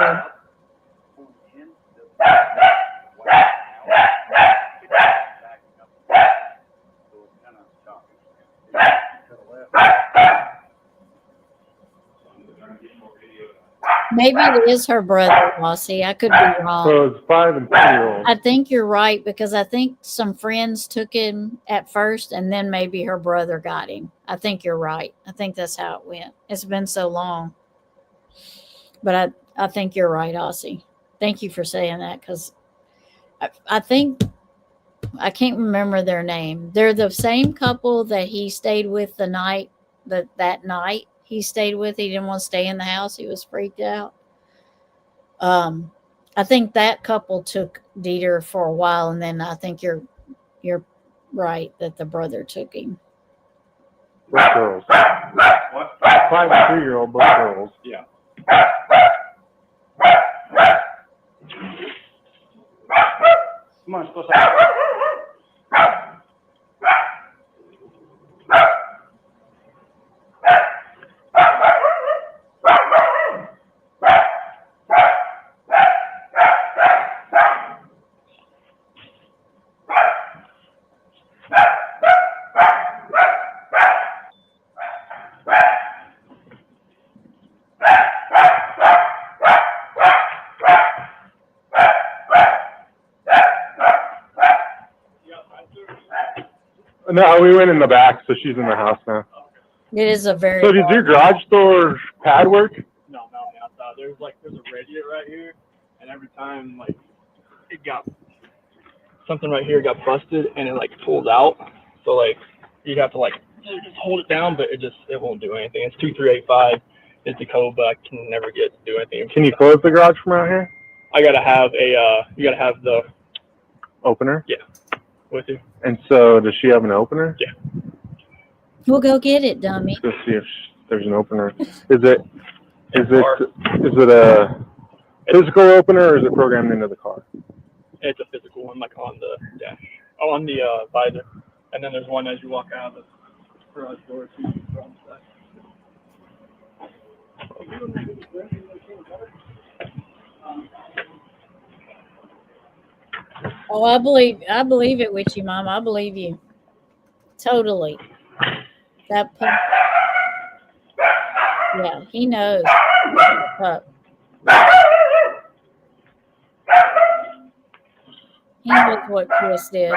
Maybe it is her brother, Aussie. I could be wrong. So it's 5 and 2-year-olds. I think you're right because I think some friends took him at first and then maybe her brother got him. I think you're right. I think that's how it went. It's been so long. But I think you're right, Aussie. Thank you for saying that because I think I can't remember their name. They're the same couple that he stayed with the night that night he stayed with. He didn't want to stay in the house. He was freaked out. I think that couple took Dieter for a while, and then I think you're right that the brother took him. Both girls. What? 5 and 2-year-old, both girls. Yeah. Come on, supposed to. No, we went in the back, so she's in the house now. It is a very. So did your garage door pad work? No, not on the outside. There's a radiator right here, and every time it got something right here got busted and it pulled out. So you'd have to just hold it down, but it won't do anything. It's 2385. It's a code, but I can never get to do anything. Can you close the garage from out here? I gotta have you gotta have the Opener? Yeah. with you. And so, does she have an opener? Yeah. We'll go get it, dummy. Let's go see if there's an opener. Is it a physical opener or is it programmed into the car? It's a physical one, like on the dash, on the visor, and then there's one as you walk out of the garage door too from the side. Oh, I believe it with you, Mom. I believe you. Totally. That pup. Yeah, he knows. Pup. He knows what Chris did.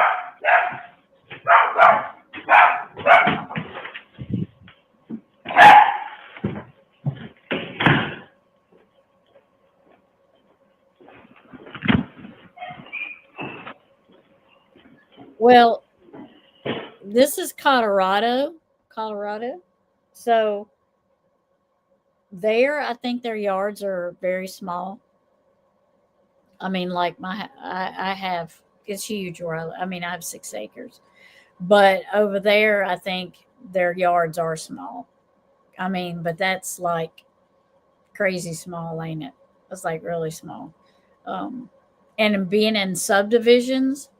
Well, this is Colorado. So there, I think their yards are very small. I mean, like I have, it's huge where I have 6 acres. But over there, I think their yards are small. I mean, but that's like crazy small, ain't it? It's like really small. And being in subdivisions,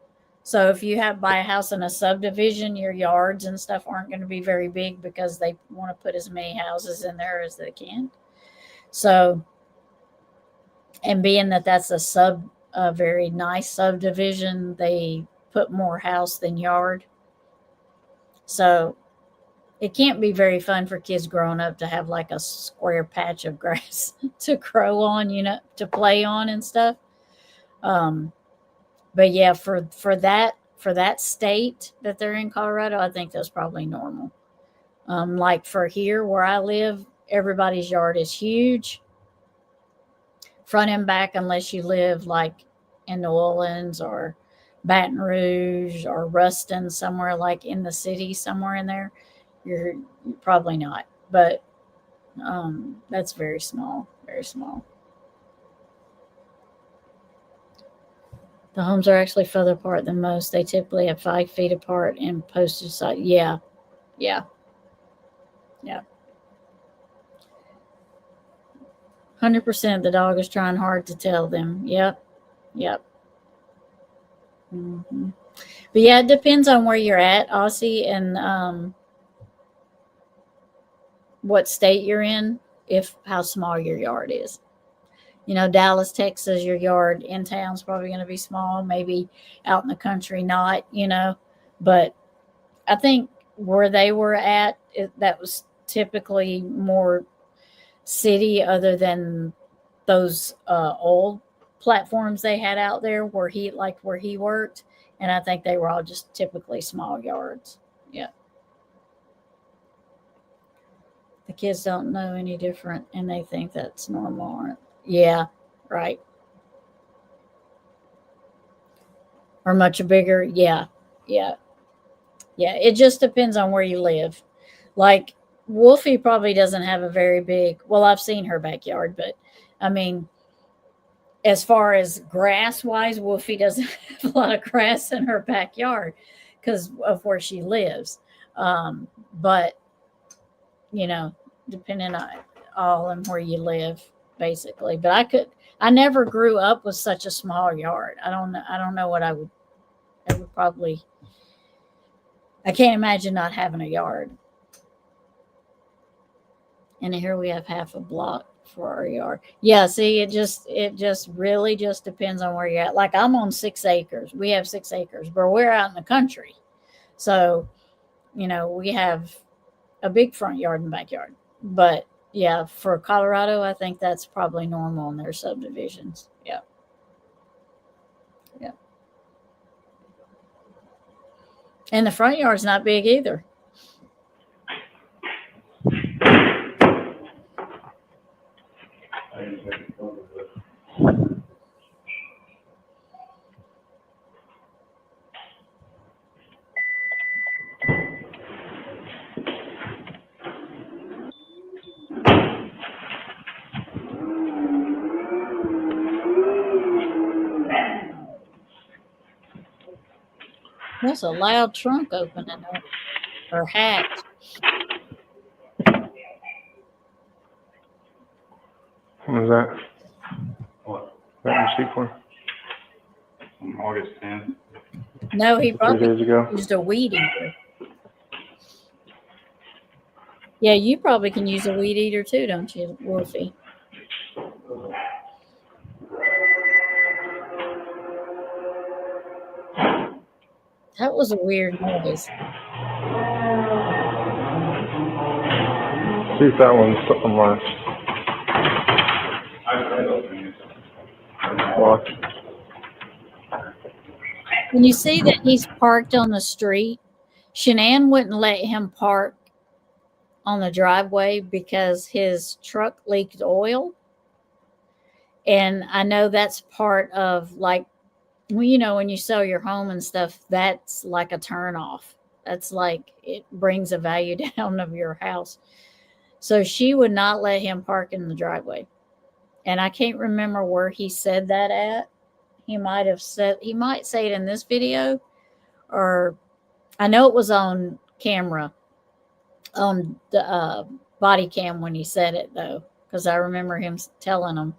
so if you buy a house in a subdivision, your yards and stuff aren't going to be very big because they want to put as many houses in there as they can. So, and being that that's a very nice subdivision, they put more house than yard. So it can't be very fun for kids growing up to have like a square patch of grass to grow on, to play on and stuff. But yeah, for that state that they're in, Colorado, I think that's probably normal. Like for here where I live, everybody's yard is huge, front and back, unless you live like in New Orleans or Baton Rouge or Ruston, somewhere like in the city, somewhere in there. You're probably not, but that's very small, very small. The homes are actually further apart than most. They typically have 5 feet apart and posted side. Yeah. 100% the dog is trying hard to tell them. Yep. Mm-hmm. But yeah, it depends on where you're at, Aussie, and what state you're in, how small your yard is. Dallas, Texas, your yard in town is probably going to be small. Maybe out in the country, not, But I think where they were at, that was typically more city, other than those old platforms they had out there where he worked. And I think they were all just typically small yards. Yeah. The kids don't know any different, and they think that's normal. Yeah, right. Or much bigger. Yeah. It just depends on where you live. Like Wolfie probably doesn't have a very big, well, I've seen her backyard, but I mean, as far as grass wise, Wolfie doesn't have a lot of grass in her backyard because of where she lives. But, depending on where you live, basically. But I never grew up with such a small yard. I don't know what I would probably, I can't imagine not having a yard. And here we have half a block for our yard. Yeah, see, it just really just depends on where you're at. Like I'm on 6 acres. We have 6 acres, but we're out in the country. So, we have a big front yard and backyard. But yeah, for Colorado, I think that's probably normal in their subdivisions. Yeah. And the front yard's not big either. That's a loud trunk opening up. Or hatch. What was that? What? That receipt for? On August 10th. No, he 3 probably days ago. used a weed eater. Yeah, you probably can use a weed eater too, don't you, Wolfie? That was a weird noise. See if that one's unlocked. I tried opening it. Locked. When you see that he's parked on the street, Shanann wouldn't let him park on the driveway because his truck leaked oil. And I know that's part of, like, well, you know, when you sell your home and stuff, that's like a turn off. That's like, it brings a value down of your house. So she would not let him park in the driveway. And I can't remember where he said that at. He might say it in this video, or I know it was on camera, on the body cam when he said it, though, because I remember him telling him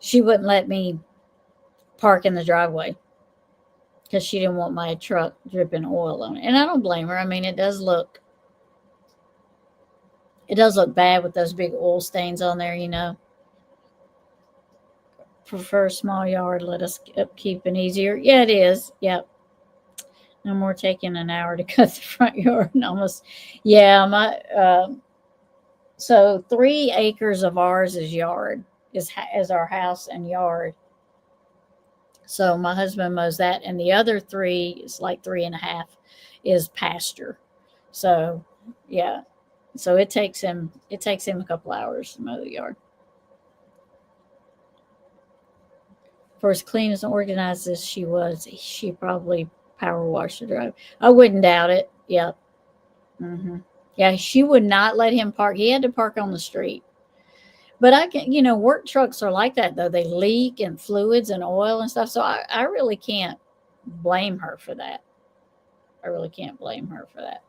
she wouldn't let me park in the driveway because she didn't want my truck dripping oil on it. And I don't blame her. I mean, it does look bad with those big oil stains on there, you know. Prefer a small yard, let us keep it easier. Yeah, it is. Yep. No more taking an hour to cut the front yard. Almost. Yeah, so 3 acres of ours is yard, is our house and yard. So my husband mows that, and the other 3 is like 3.5 is pasture. So yeah. So it takes him a couple hours to mow the yard. For as clean as organized as she was, she probably power washed the drive. I wouldn't doubt it. Yep. Mm-hmm. Yeah, she would not let him park. He had to park on the street. But I can, you know, work trucks are like that, though. They leak and fluids and oil and stuff. So I really can't blame her for that. I really can't blame her for that.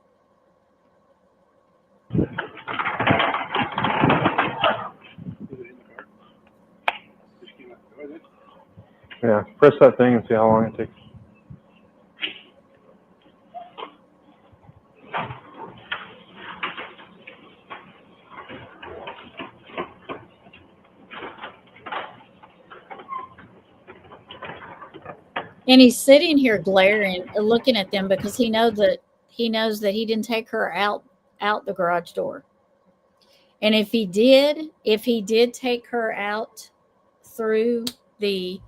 Yeah, press that thing and see how long it takes. And he's sitting here glaring, looking at them because he knows that he didn't take her out the garage door. And if he did take her out through the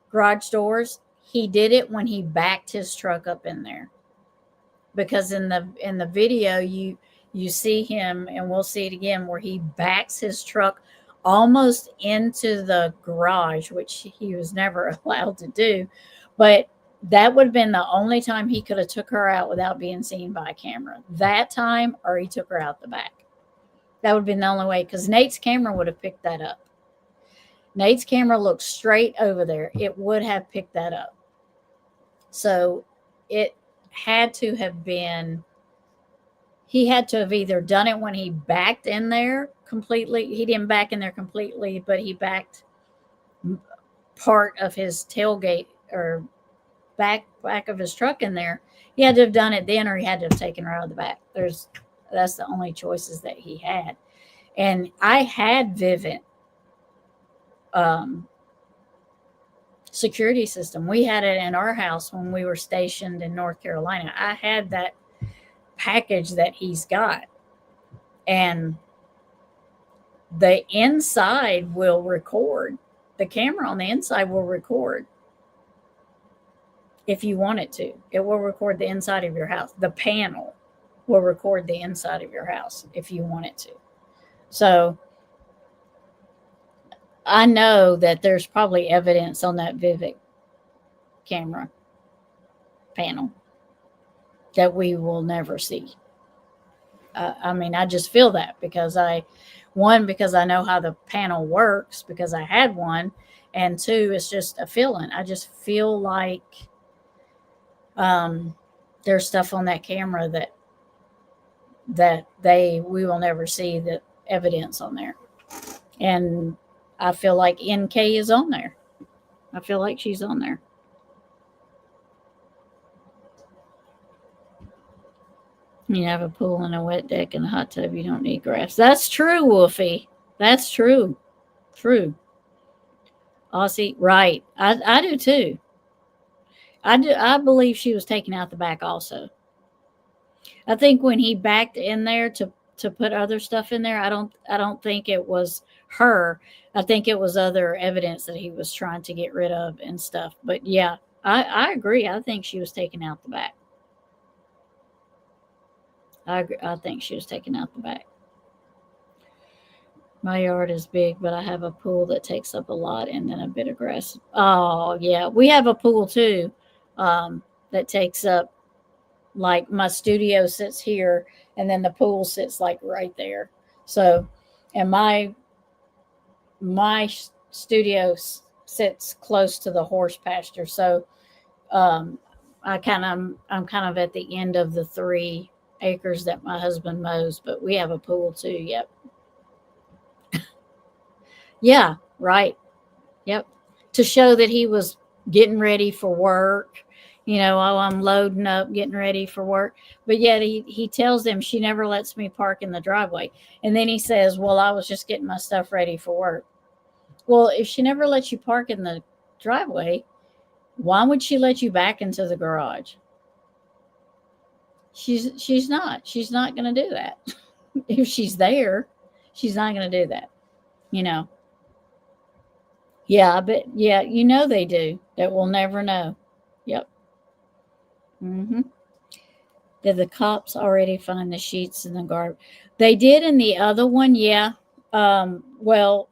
garage doors, he did it when he backed his truck up in there. Because in the video you see him, and we'll see it again, where he backs his truck almost into the garage, which he was never allowed to do. But that would have been the only time he could have took her out without being seen by a camera. That time, or he took her out the back. That would have been the only way, because Nate's camera would have picked that up. Nate's camera looked straight over there. It would have picked that up. So it had to have been, he had to have either done it when he backed in there completely. He didn't back in there completely, but he backed part of his tailgate or back of his truck in there. He had to have done it then, or he had to have taken her out of the back. That's the only choices that he had. And I had Vivint security system. We had it in our house when we were stationed in North Carolina. I had that package that he's got, and the inside will record. The camera on the inside will record if you want it to. It will record the inside of your house. The panel will record the inside of your house if you want it to. So I know that there's probably evidence on that Vivint camera panel that we will never see. I mean, I just feel that because because I know how the panel works, because I had one, and 2, it's just a feeling. I just feel like There's stuff on that camera that we will never see the evidence on there. And I feel like NK is on there. I feel like she's on there. You have a pool and a wet deck and a hot tub. You don't need grass. That's true, Wolfie. That's true. True. Aussie, right. I do too. I believe she was taken out the back also. I think when he backed in there to put other stuff in there, I don't think it was her. I think it was other evidence that he was trying to get rid of and stuff. But yeah, I agree. I think she was taken out the back. I think she was taken out the back. My yard is big, but I have a pool that takes up a lot and then a bit of grass. Oh, yeah. We have a pool too that takes up, like my studio sits here and then the pool sits like right there. So, and my studio sits close to the horse pasture. So, I'm kind of at the end of the 3 acres that my husband mows, but we have a pool too. Yep. Yeah, right. Yep. To show that he was getting ready for work, I'm loading up, getting ready for work. But yet he tells them she never lets me park in the driveway. And then he says, well, I was just getting my stuff ready for work. Well, if she never lets you park in the driveway, why would she let you back into the garage? She's not going to do that. If she's there, she's not going to do that. Yeah, but yeah, they do. That we'll never know. Yep. Did the cops already find the sheets in the garbage? They did in the other one, yeah. Well,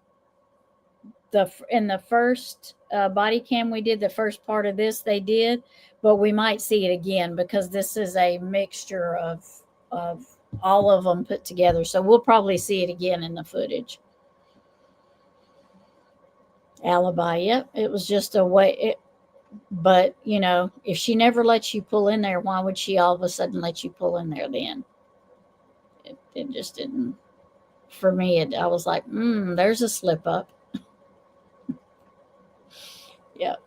in the first body cam we did, the first part of this they did, but we might see it again because this is a mixture of all of them put together. So we'll probably see it again in the footage. Alibi, yep. It was just a way. But, if she never lets you pull in there, why would she all of a sudden let you pull in there then? It just didn't. For me, I was like, there's a slip up. Yep.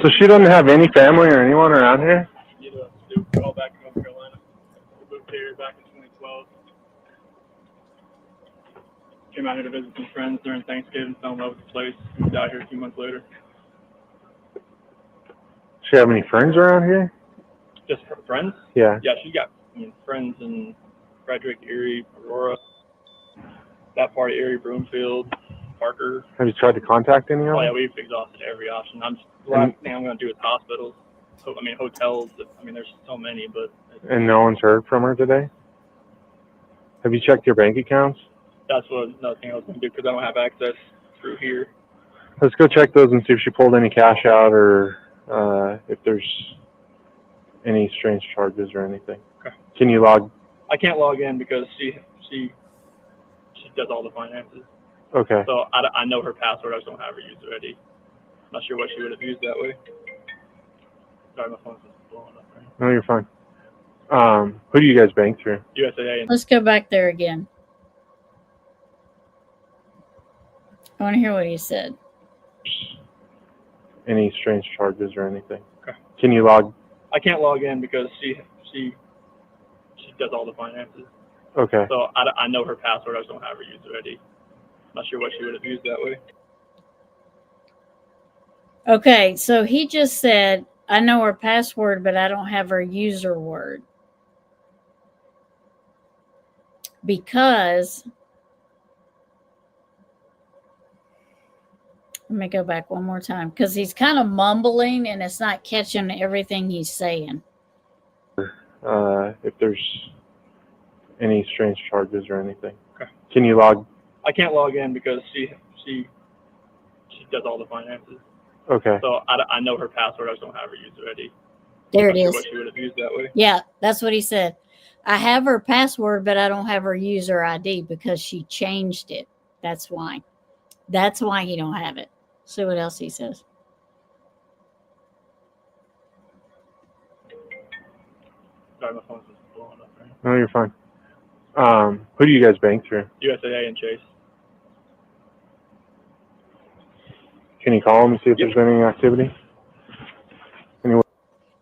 So she doesn't have any family or anyone around here? You know, they were all back in North Carolina. We moved here back in 2012. Came out here to visit some friends during Thanksgiving, fell in love with the place, moved out here a few months later. She have any friends around here? Just her friends? Yeah. Yeah, she got friends in Frederick, Erie, Aurora, that part of Erie, Broomfield, Parker. Have you tried to contact any of them? Oh yeah, we've exhausted every option. The last thing I'm going to do is hospitals. Hotels. There's so many, but. And no one's heard from her today? Have you checked your bank accounts? That's another thing I was going to do because I don't have access through here. Let's go check those and see if she pulled any cash out or if there's any strange charges or anything. Okay. Can you log? I can't log in because she does all the finances. Okay. So I know her password. I just don't have her used already. Not sure what she would have used that way. Sorry, my phone's just blowing up. Right? No, you're fine. Who do you guys bank through? USAA. Let's go back there again. I want to hear what he said. Any strange charges or anything? Okay. Can you log? I can't log in because she does all the finances. Okay. So I know her password. I just don't have her used already. Not sure what she would have used that way. Okay, so he just said, I know her password, but I don't have her user word. Because, let me go back one more time, because he's kind of mumbling and it's not catching everything he's saying. If there's any strange charges or anything. Okay. Can you log? I can't log in because she does all the finances. Okay. So I know her password. I just don't have her user ID. There it Not sure is. what she would have used that way. Yeah, that's what he said. I have her password, but I don't have her user ID because she changed it. That's why. That's why he don't have it. See what else he says. Sorry, my phone's just blowing up. Right? No, you're fine. Who do you guys bank through? USAA and Chase. Can you call them and see if Yep. there's been any activity?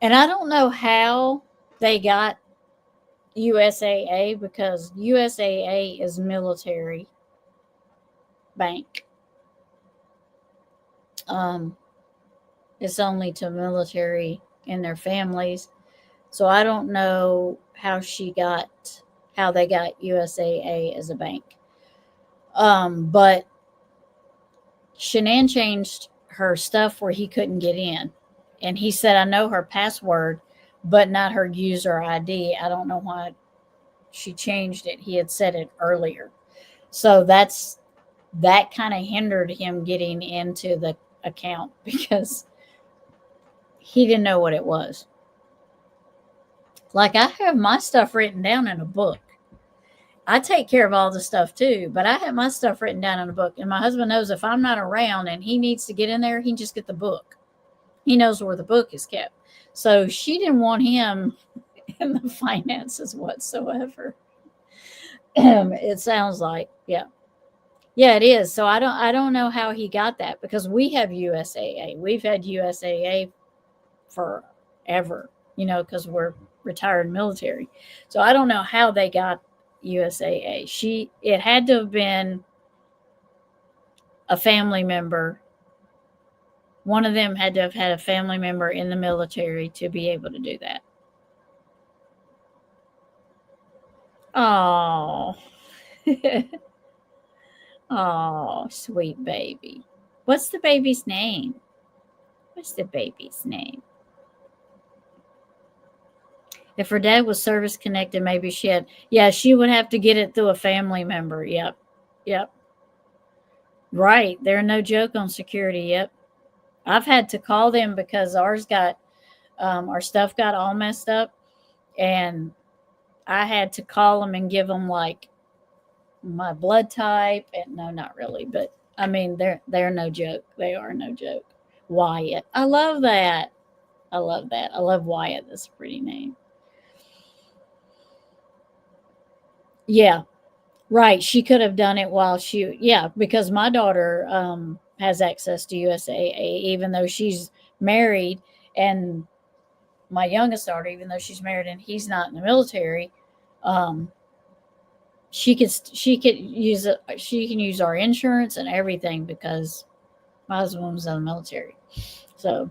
And I don't know how they got USAA because USAA is military bank. It's only to military and their families. So I don't know how they got USAA as a bank. But Shanann changed her stuff where he couldn't get in. And he said, I know her password, but not her user ID. I don't know why she changed it. He had said it earlier. So that kind of hindered him getting into the account because he didn't know what it was. Like I have my stuff written down in a book. I take care of all the stuff too, but I have my stuff written down in a book. And my husband knows if I'm not around and he needs to get in there, he can just get the book. He knows where the book is kept. So she didn't want him in the finances whatsoever. It sounds like, yeah. Yeah, it is. So I don't know how he got that because we have USAA. We've had USAA forever, because we're retired military. So I don't know how they got USAA. It had to have been a family member. One of them had to have had a family member in the military to be able to do that. Oh. Oh, sweet baby. What's the baby's name? If her dad was service connected, maybe she would have to get it through a family member. Yep. Right. They're no joke on security. Yep. I've had to call them because our stuff got all messed up, and I had to call them and give them like my blood type. And no, not really, but I mean, they're no joke. They are no joke. Wyatt. I love that. I love Wyatt. That's a pretty name. Yeah. Right. She could have done it because my daughter has access to USAA, even though she's married, and my youngest daughter, even though she's married and he's not in the military, she can use our insurance and everything because my husband was in the military. So,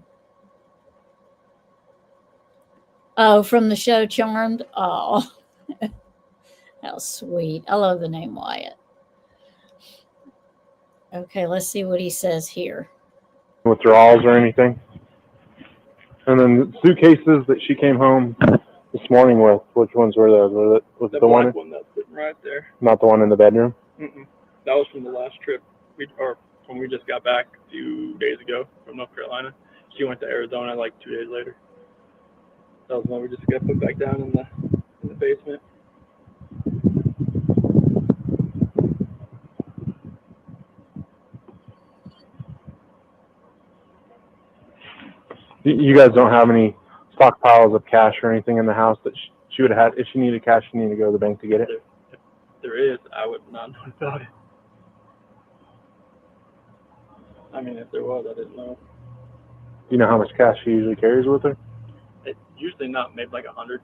from the show Charmed. Oh, how sweet. I love the name Wyatt. Okay, let's see what he says here. Withdrawals or anything? And then the suitcases that she came home this morning with, which ones were those? Was it the one that's sitting right there. Not the one in the bedroom? Mm-mm. That was from the last trip, when we just got back a few days ago from North Carolina. She went to Arizona like 2 days later. That was one we just got put back down in the basement. You guys don't have any stockpiles of cash or anything in the house that she would have had? If she needed cash, she needed to go to the bank to get it? If there is, I would not know about it. I mean, if there was, I didn't know. Do you know how much cash she usually carries with her? It's usually not, maybe like 100.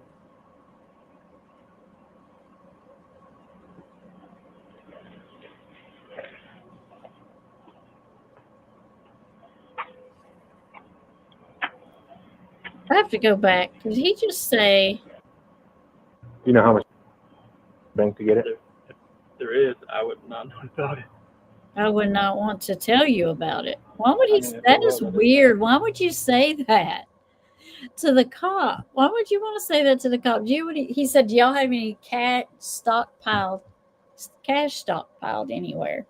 I have to go back. Did he just say? Do you know how much bank to get it? If there is, I would not know about it. I would not want to tell you about it. Why would he? I mean, if That it is was, weird. Why would you say that to the cop? Why would you want to say that to the cop? He said, "Do y'all have any cash stockpiled anywhere?"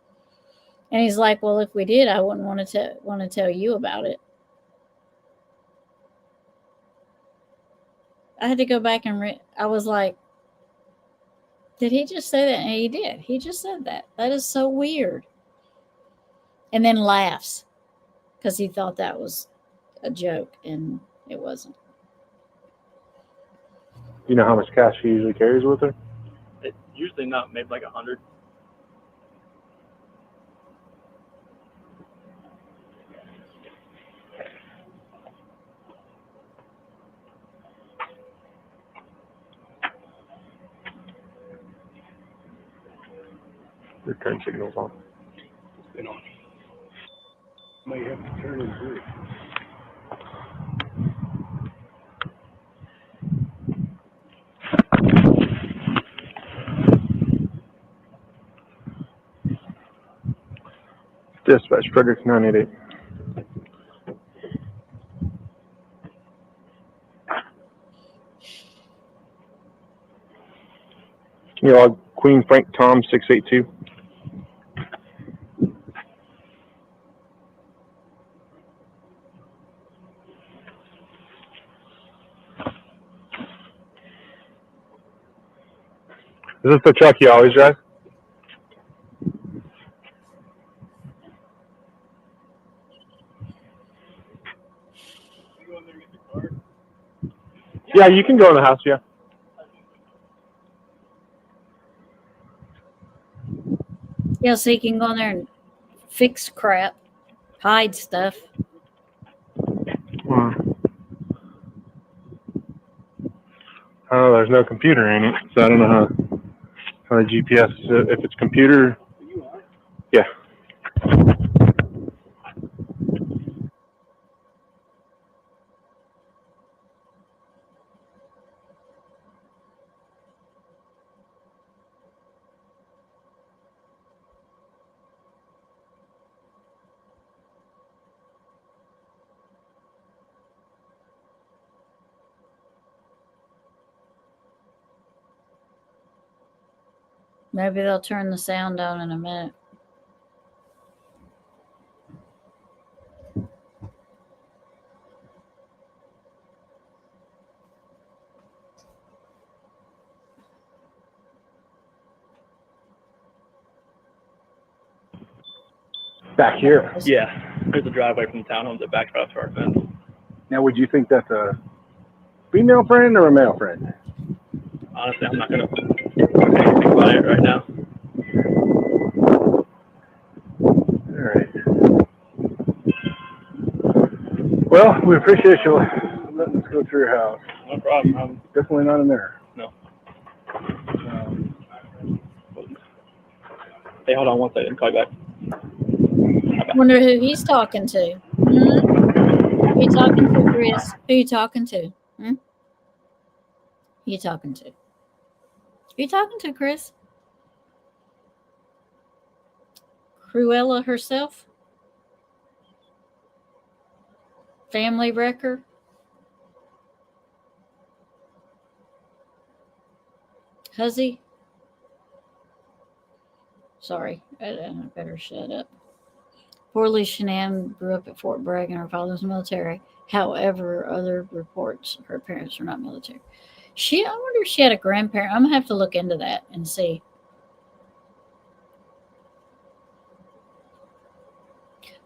And he's like, "Well, if we did, I wouldn't want to tell you about it." I had to go back and I was like, did he just say that? And he did. He just said that. That is so weird. And then laughs because he thought that was a joke, and it wasn't. You know how much cash she usually carries with her? It's usually not, maybe like 100. Your turn signal's on. It's been on. Might have to turn and do it. Dispatch, Frederick 988. Can you log Queen Frank Tom 682? Is this the truck you always drive? Yeah, you can go in the house, yeah. Yeah, so he can go in there and fix crap, hide stuff. Oh, there's no computer in it, so I don't know how the GPS, if it's computer. Yeah. Maybe they'll turn the sound down in a minute. Back here. Yeah, there's a driveway from the townhomes that backs right up to our fence. Now, would you think that's a female friend or a male friend? Honestly, I'm not gonna think about it right now. All right. Well, we appreciate you letting us go through your house. No problem. I'm Definitely not in there. no. Hey, hold on one second. Call you back. Wonder who he's talking to. Who you talking to, Chris? Who you talking to? Who you talking to? Who you talking to, Chris? Cruella herself? Family wrecker? Huzzy? Sorry, I better shut up. Poor Lee Shanann grew up at Fort Bragg and her father was military. However, other reports her parents were not military. I wonder if she had a grandparent. I'm gonna have to look into that and see.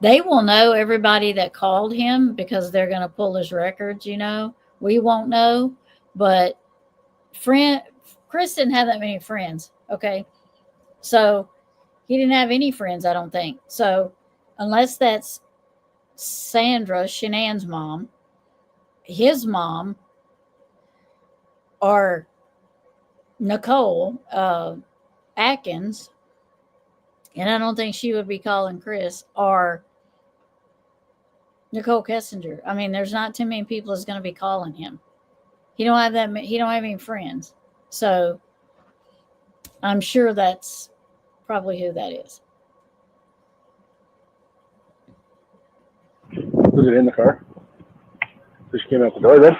They will know everybody that called him because they're gonna pull his records, you know. We won't know, but Chris didn't have that many friends, okay? So he didn't have any friends, I don't think. So unless that's Sandra, Shanann's mom, his mom, or Nicole Atkins, and I don't think she would be calling Chris, or Nicole Kessinger. I mean, there's not too many people that's going to be calling him. He don't have any friends. So I'm sure that's probably who that is. Was it in the car? So she came out the door then?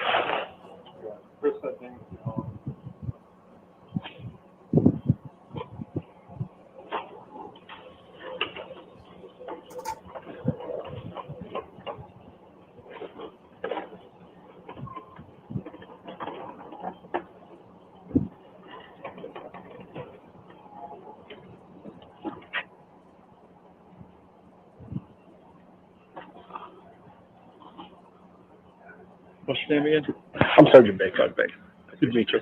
What's your name again? I'm Sergeant Baker. Good to meet you.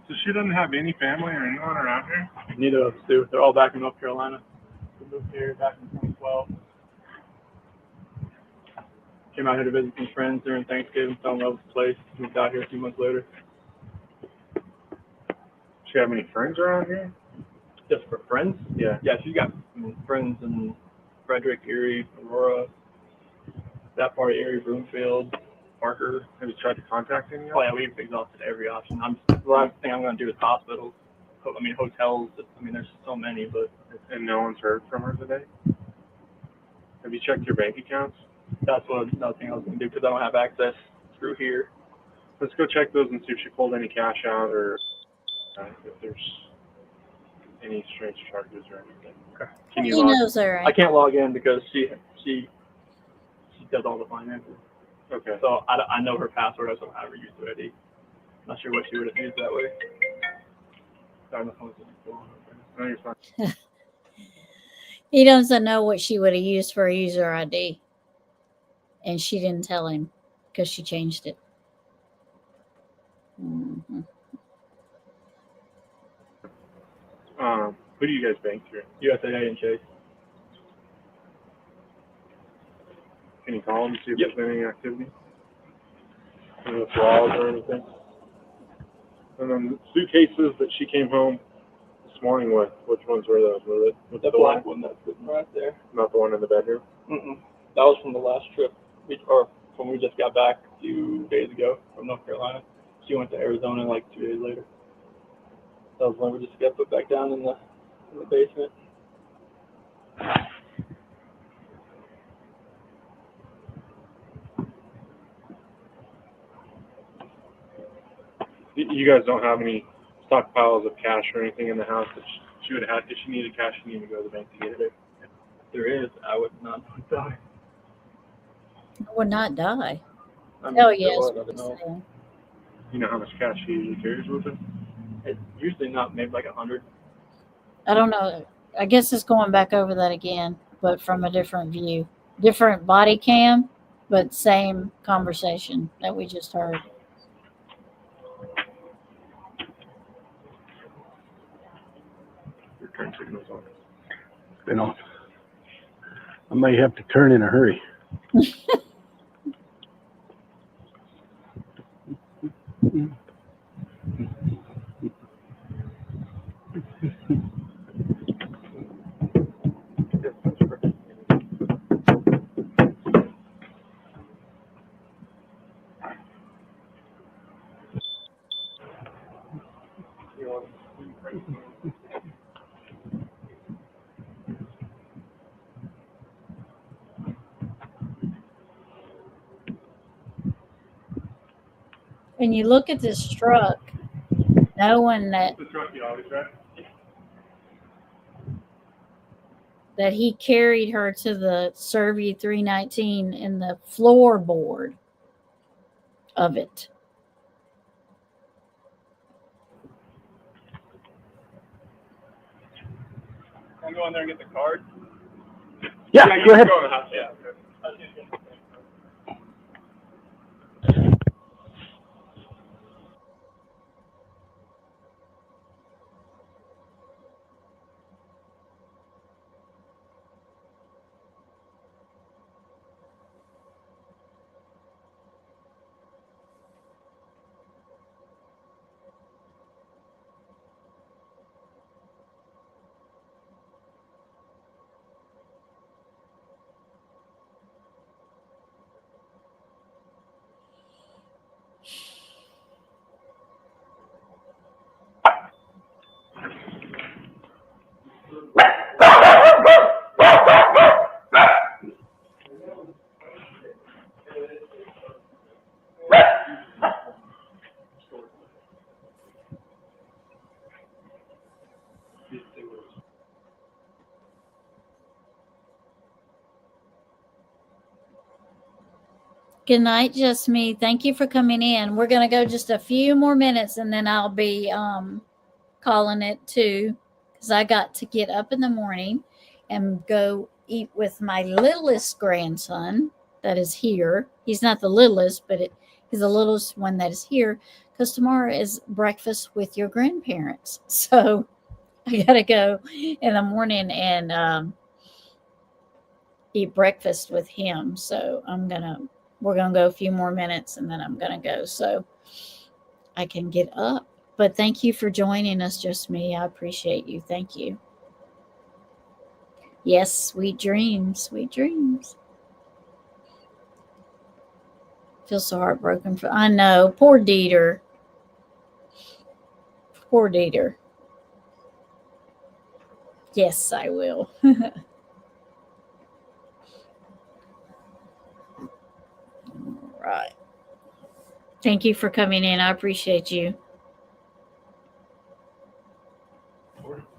So she doesn't have any family or anyone around here? Neither of us do. They're all back in North Carolina. We moved here back in 2012. Came out here to visit some friends during Thanksgiving, fell in love with the place, moved out here a few months later. She have any friends around here? Just for friends? Yeah. Yeah, she's got friends in Frederick, Erie, Aurora, that part of Erie, Broomfield, Parker. Have you tried to contact any of Oh them? yeah, we've exhausted every option. The last thing I'm going to do is hospitals. I mean, hotels. I mean, there's so many, but And no one's heard from her today? Have you checked your bank accounts? that's another thing I was going to do because I don't have access through here. Let's go check those and see if she pulled any cash out or if there's any strange charges or anything. Okay. Can you He log? knows, all I right. can't log in because she does all the finances. Okay. So I know her password. I just don't have her user ID. Not sure what she would have used that way. Sorry, my phone's still on. No, you're fine. He doesn't know what she would have used for a user ID. And she didn't tell him because she changed it. Mhm. Who do you guys bank through? USAA and Chase. Can you call them and see if Yep. there's any activity? Any withdrawals or anything? And then the suitcases that she came home this morning with, which ones were those? Were it The black one that's sitting right there. not the one in the bedroom? Mm-mm. That was from the last trip, or from when we just got back a few days ago from North Carolina. She went to Arizona like 2 days later. That was when we just got put back down in the basement. You guys don't have any stockpiles of cash or anything in the house that she would have had. If she needed cash, she needed to go to the bank to get it. If there is, I would not die. Would not die. I mean, Oh, if there yes. was, I don't know. You know how much cash she usually carries with her? It's usually not, maybe like 100. I don't know. I guess it's going back over that again, but from a different view. Different body cam, but same conversation that we just heard. Your turn signal's on. Been on. I may have to turn in a hurry. When you look at this truck, knowing that The truck you always drive? he carried her to the Servy 319 in the floorboard of it. Can I go in there and get the card? Yeah, you go can ahead. Go in the house. Yeah. I was just gonna- Good night, just me. Thank you for coming in. We're going to go just a few more minutes and then I'll be calling it too because I got to get up in the morning and go eat with my littlest grandson that is here. He's not the littlest, but he's the littlest one that is here because tomorrow is breakfast with your grandparents. So I got to go in the morning and eat breakfast with him. So we're going to go a few more minutes and then I'm going to go so I can get up. But thank you for joining us, Just Me. I appreciate you. Thank you. Yes, sweet dreams, sweet dreams. Feel so heartbroken for. I know, poor Dieter. Poor Dieter. Yes, I will. Right. Thank you for coming in. I appreciate you.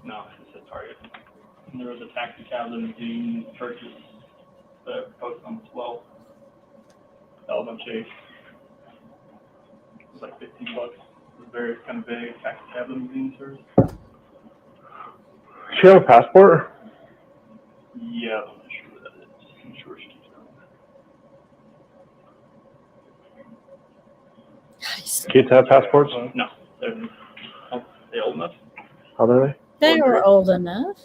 No, it's a Target. And there was a taxi cab limousine purchase that posted on the 12th. Alabama Chase. It was like $15. It was very kind of big taxi cab limousine service. She have a passport? Yeah, I'm not sure what that is. I'm sure she keeps going. Kids have passports? No, they're old enough. How old are they? They were old enough.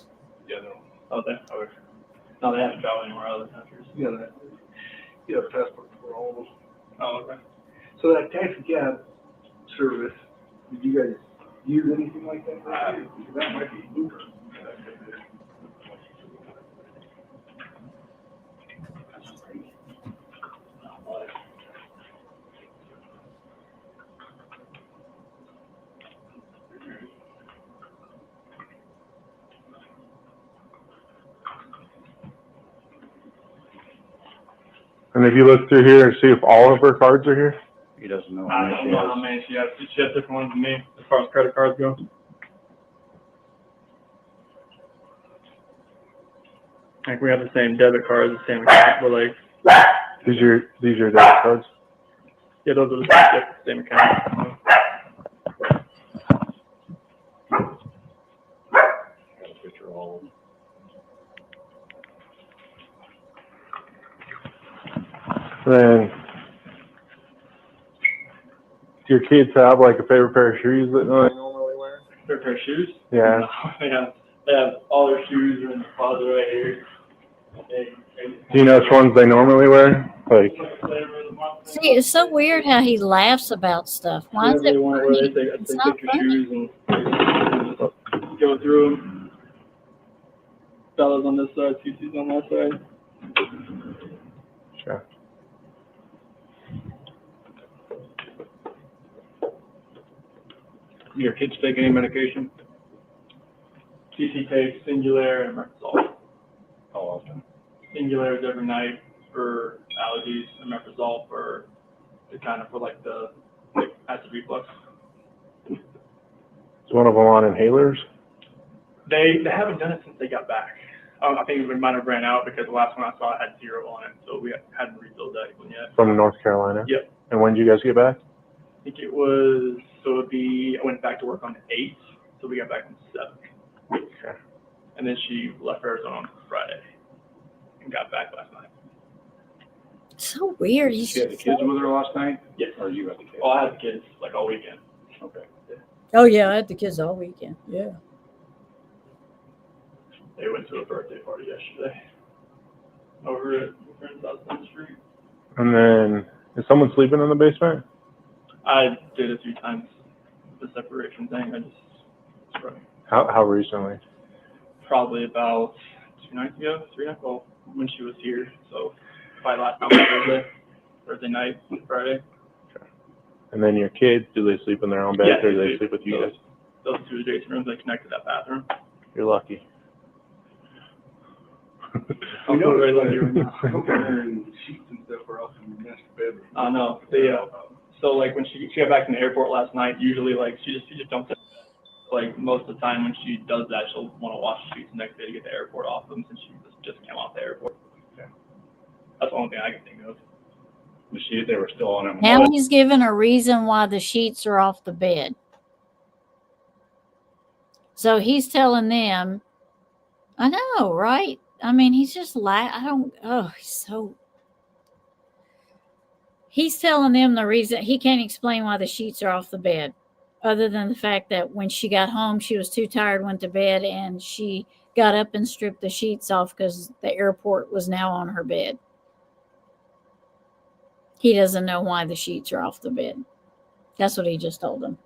Yeah, they're old. Oh, they are. No, they haven't traveled anywhere other countries. You have a passport for all of them. Oh, okay. So that taxi cab service, did you guys use anything like that? That might be Uber. And if you look through here and see if all of her cards are here? He doesn't know. I don't know how many she has. She has different ones than me as far as credit cards go. Like we have the same debit cards, the same account, but like These are your debit cards? yeah, those are the same account. Got a picture of all of them. Then, do your kids have like a favorite pair of shoes that they normally wear? Their pair of shoes? Yeah. No, they have all their shoes are in the closet right here. Do you know which ones they normally wear? Like, See, it's so weird how he laughs about stuff. Why is it They want to funny? wear they It's take not your funny. shoes and go through them. Fellas on this side, TC's on that side. sure. Your kids take any medication? TC takes Singular and Meprazole. How often? Singular is every night for allergies, and Meprazole for the kind of for like the acid reflux. Is one of them on inhalers? They haven't done it since they got back. I think it might have ran out because the last one I saw had 0 on it, so we hadn't refilled that one yet. From North Carolina? Yep. And when did you guys get back? I think it was, so it'd be, I went back to work on the 8th, so we got back on the 7th. Okay. And then she left Arizona on Friday and got back last night. So weird. He's She had the kids with her last night? Yes. Or you had the kids? Well, I had the kids like all weekend. Okay. Oh yeah, I had the kids all weekend. Yeah. They went to a birthday party yesterday over at my friend's house on the street. And then, is someone sleeping in the basement? I did a few times the separation thing. I just How recently? probably about 2 nights ago, 3 nights ago when she was here. So probably last night Thursday night, Friday. And then your kids, do they sleep in their own beds Yeah, or do they they do. sleep with you guys? Those 2 adjacent rooms, they connect to that bathroom. You're lucky. I'm very lucky right now. And sheets and stuff are off in the master bedroom. I know. So like when she got back from the airport last night, usually like she just dumps it. Like most of the time when she does that, she'll want to wash the sheets the next day to get the airport off them since she just came off the airport. Okay. That's the only thing I can think of. They were still on it. Now he's given a reason why the sheets are off the bed. So he's telling them, I know, right? I mean, he's just he's telling them the reason he can't explain why the sheets are off the bed, other than the fact that when she got home, she was too tired, went to bed, and she got up and stripped the sheets off because the airport was now on her bed. He doesn't know why the sheets are off the bed. That's what he just told them.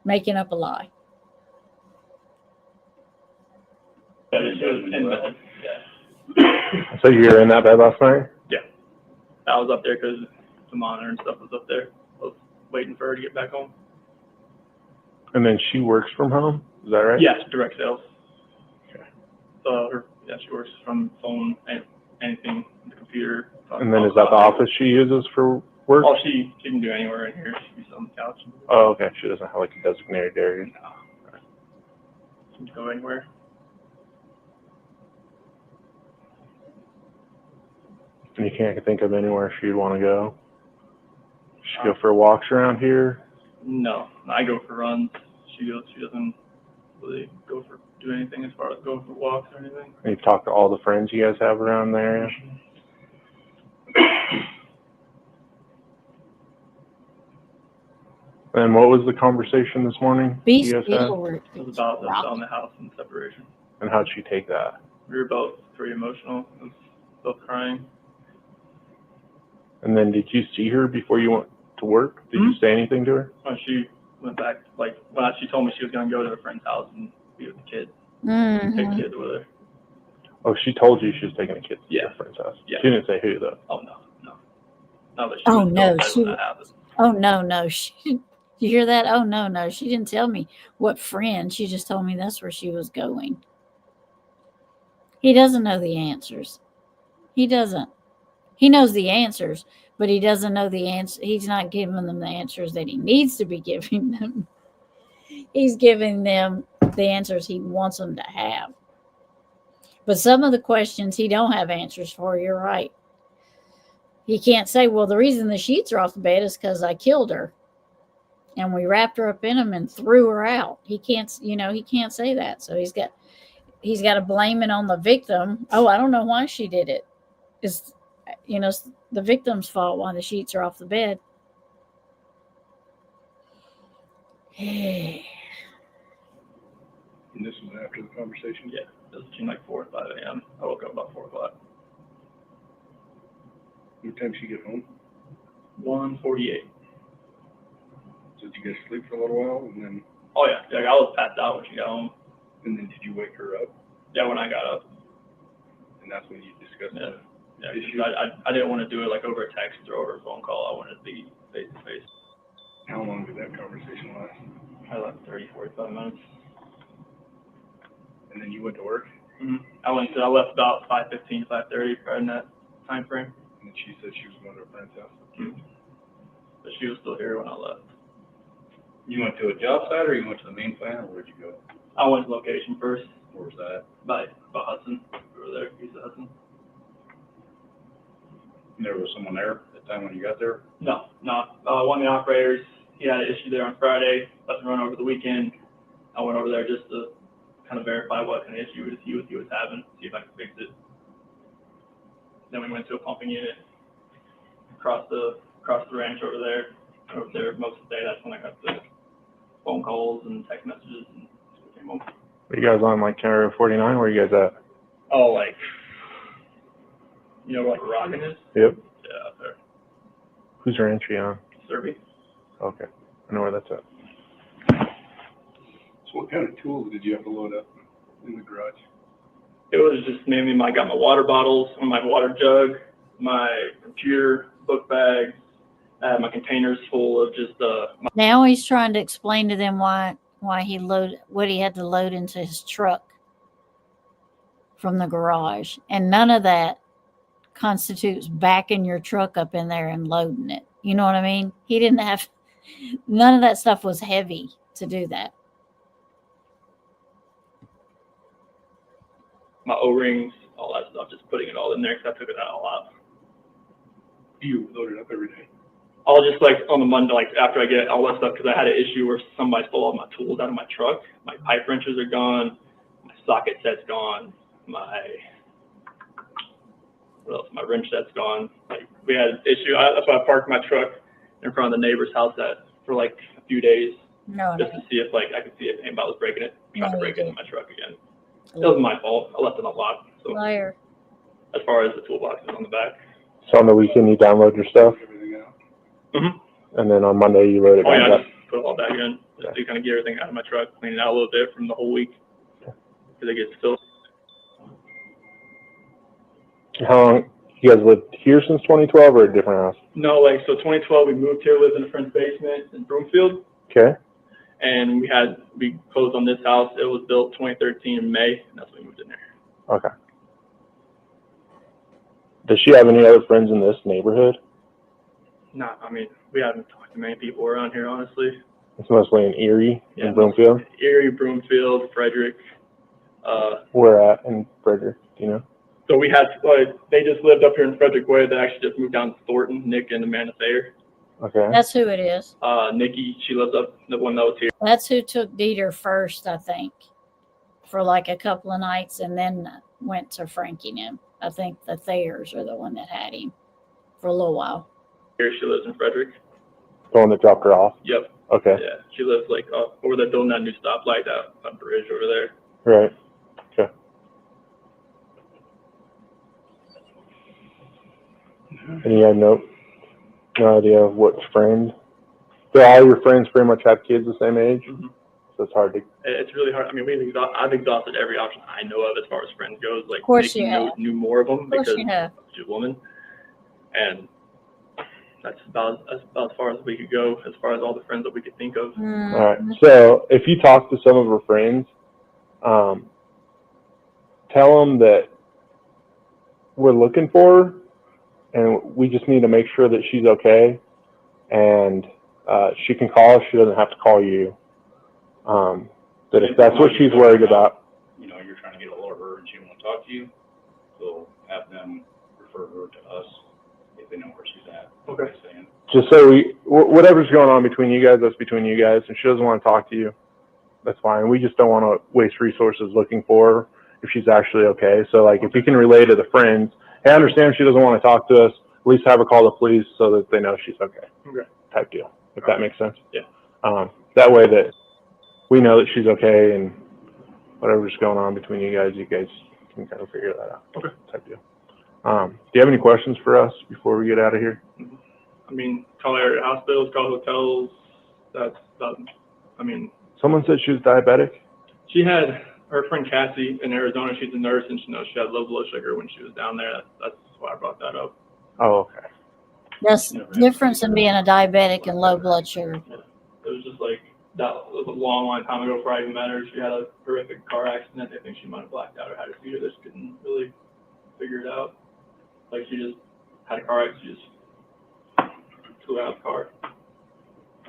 Making up a lie. Yeah, she was in bed. Yeah. So you were in that bed last night? I was up there because the monitor and stuff was up there. I was waiting for her to get back home. And then she works from home? Is that right? Yes, direct sales. Okay. So she works from phone and anything, the computer. And then is that the office she uses for work? Oh, she can do anywhere in here. She can sit on the couch. Oh, okay. She doesn't have like a designated area. No. She can go anywhere. And you can't think of anywhere she'd want to go? She go for walks around here? No, I go for runs. She doesn't really do anything as far as go for walks or anything. And you've talked to all the friends you guys have around the area? And what was the conversation this morning? Be you guys had? still. It was about them selling the house and separation. And how'd she take that? We were both pretty emotional. We was both crying. And then did you see her before you went to work? Did you say anything to her? When she went back, like when she told me she was gonna go to her friend's house and be with the kids, take Mm-hmm. the kids with her. Oh, she told you she was taking the kids to Yeah. her friend's house. Yeah. She didn't say who though. Oh no. But she Oh, was no, so she- when that happened. Oh, no. You hear that? Oh, no. She didn't tell me what friend. She just told me that's where she was going. He doesn't know the answers. He doesn't. He knows the answers, but he doesn't know the answer. He's not giving them the answers that he needs to be giving them. He's giving them the answers he wants them to have. But some of the questions he don't have answers for. You're right. He can't say, well, the reason the sheets are off the bed is because I killed her. And we wrapped her up in them and threw her out. He can't say that. So he's got to blame it on the victim. Oh, I don't know why she did it. It's the victim's fault why the sheets are off the bed. And this was after the conversation? Yeah, it was between like 4 and 5 a.m. I woke up about 4 o'clock. What time did she get home? 1:48. So did you guys sleep for a little while and then Oh yeah, I was passed out when she got home. did you wake her up? Yeah, when I got up. And that's when you discussed Yeah. it? Yeah, because I didn't want to do it like over a text or over a phone call. I wanted to be face to face. How long did that conversation last? Probably like 30, 45 minutes. And then you went to work? I left about 5:15, 5:30, right in that time frame. And she said she was going to a friend's house. But she was still here when I left. You went to a job site or you went to the main plant or where'd you go? I went to location first, Where was that? by Hudson. We were there, east of Hudson. And there was someone there at the time when you got there? No. One of the operators, he had an issue there on Friday, let me run over the weekend. I went over there just to kind of verify what kind of issue he was having, see if I could fix it. Then we went to a pumping unit across the ranch over there. Over there most of the day. That's when I got the phone calls and text messages and came home. Are you guys on like Canada 49? Where are you guys at? Oh, like, where like Rockin' is? Yep. Yeah, up there. Who's your entry on? Serby. Okay. I know where that's at. So what kind of tools did you have to load up in the garage? It was just mainly I got my water bottles, my water jug, my computer, book bag. I had my containers full of just Now he's trying to explain to them why what he had to load into his truck from the garage. And none of that constitutes backing your truck up in there and loading it. You know what I mean? None of that stuff was heavy to do that. my O-rings, all that stuff, just putting it all in there because I took it out a lot. Do you load it up every day? I'll just like on the Monday, like after I get all that stuff, because I had an issue where somebody stole all my tools out of my truck. My pipe wrenches are gone. My socket set's gone. my wrench set's gone. Like, we had an issue. That's why I parked my truck in front of the neighbor's house for like a few days, No, just to see if I could see if anybody was breaking it, trying to No, break you into my truck again. It was my fault. I left it unlocked. So liar. as far as the toolbox is on the back. So on the weekend you download your stuff, Everything out. Mm-hmm. and then on Monday you load it Oh back yeah, up. just put it all back in, just to kind of get everything out of my truck, clean it out a little bit from the whole week, because it gets still. How long, you guys lived here since 2012 or a different house? No, like, so 2012, we moved here, lived in a friend's basement in Broomfield, Okay. and we closed on this house. It was built 2013 in May, and that's when we moved in there. Okay. Does she have any other friends in this neighborhood? I mean, we haven't talked to many people around here, honestly. It's mostly in Erie Yeah, and Broomfield. Erie, Broomfield, Frederick. Where at in Frederick, do you know? So we had, they just lived up here in Frederick Way. They actually just moved down to Thornton, Nick and Amanda Thayer. Okay. That's who it is. Nikki, she lives up, the one that was here. That's who took Dieter first, I think, for like a couple of nights, and then went to franking him. I think the Thayers are the one that had him for a little while. Here, she lives in Frederick. The one that dropped her off? Yep. Okay. Yeah, she lives like over there, building that new stoplight, that bridge over there. Right. Okay. And you have no idea of what friend? Do all your friends pretty much have kids the same age? Mm-hmm. So it's hard to. It's really hard. I mean, I've exhausted every option I know of as far as friends goes. Like, Of course Nikki you have. knew more of them Of course because you have. she's a woman, and that's about as far as we could go as far as all the friends that we could think of. All right. So if you talk to some of her friends, tell them that we're looking for her, and we just need to make sure that she's okay, and she can call us. She doesn't have to call you. That if that's what she's worried about. You know, you're trying to get a hold of her and she won't talk to you, so have them refer her to us if they know where she's at. Okay. Saying. Just so whatever's going on between you guys, that's between you guys. And she doesn't want to talk to you, that's fine. We just don't want to waste resources looking for her if she's actually okay. So, like, if you can relay to the friends, hey, I understand she doesn't want to talk to us, at least have her call the police so that they know she's okay. Okay. Type deal, if that makes sense. Yeah. That way that we know that she's okay, and whatever's going on between you guys can kind of figure that out. Okay. Type deal. Do you have any questions for us before we get out of here? I mean, call area hospitals, call hotels. Someone said she was diabetic. She had her friend Cassie in Arizona. She's a nurse, and she knows she had low blood sugar when she was down there. That's why I brought that up. Oh, okay. That's the difference in being a diabetic and low blood sugar. It was just like, that was a long time ago before I even met her. She had a horrific car accident. I think she might have blacked out or had a seizure. They just couldn't really figure it out. Like, she just had a car accident. She just flew out of the car.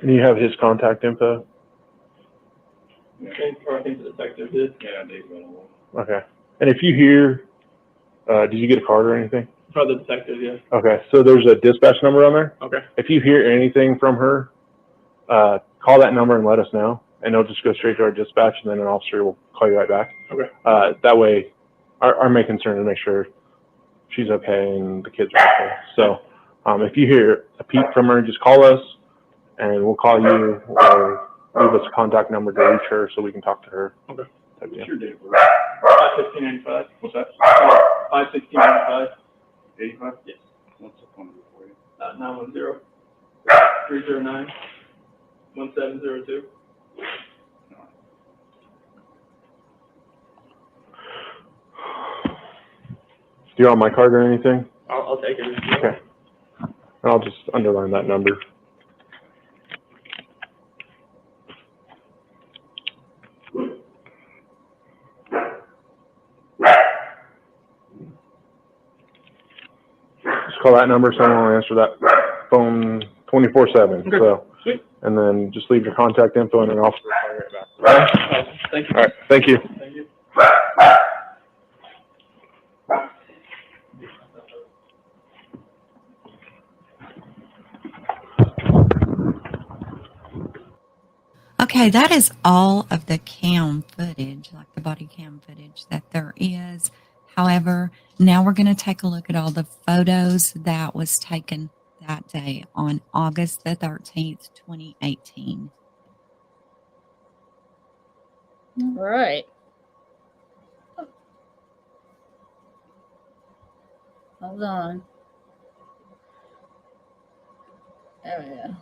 And you have his contact info? I think the detective did. Yeah, Dave's available. Okay. And if you hear, did you get a card or anything? Probably the detective, yeah. Okay. So there's a dispatch number on there. Okay. If you hear anything from her, call that number and let us know. And it'll just go straight to our dispatch, and then an officer will call you right back. Okay. That way, our main concern is to make sure she's okay and the kids are okay. So if you hear a peep from her, just call us, and we'll call you or leave us a contact number to reach her so we can talk to her. Okay. Type deal. What's your date of birth? 5/16/95. What's that? 5/16/95. 85? Yes. What's the phone number for you? 910-309-1702. Do you want my card or anything? I'll take it. Okay. I'll just underline that number. Just call that number. Someone will answer that phone 24/7. Okay. So, Sweet. and then just leave your contact info, and an officer will call you right back. Thank you. All right. Thank you. Thank you. Okay, that is all of the cam footage, like the body cam footage that there is. However, now we're going to take a look at all the photos that was taken that day on August the 13th, 2018. All right. Hold on. Oh, yeah.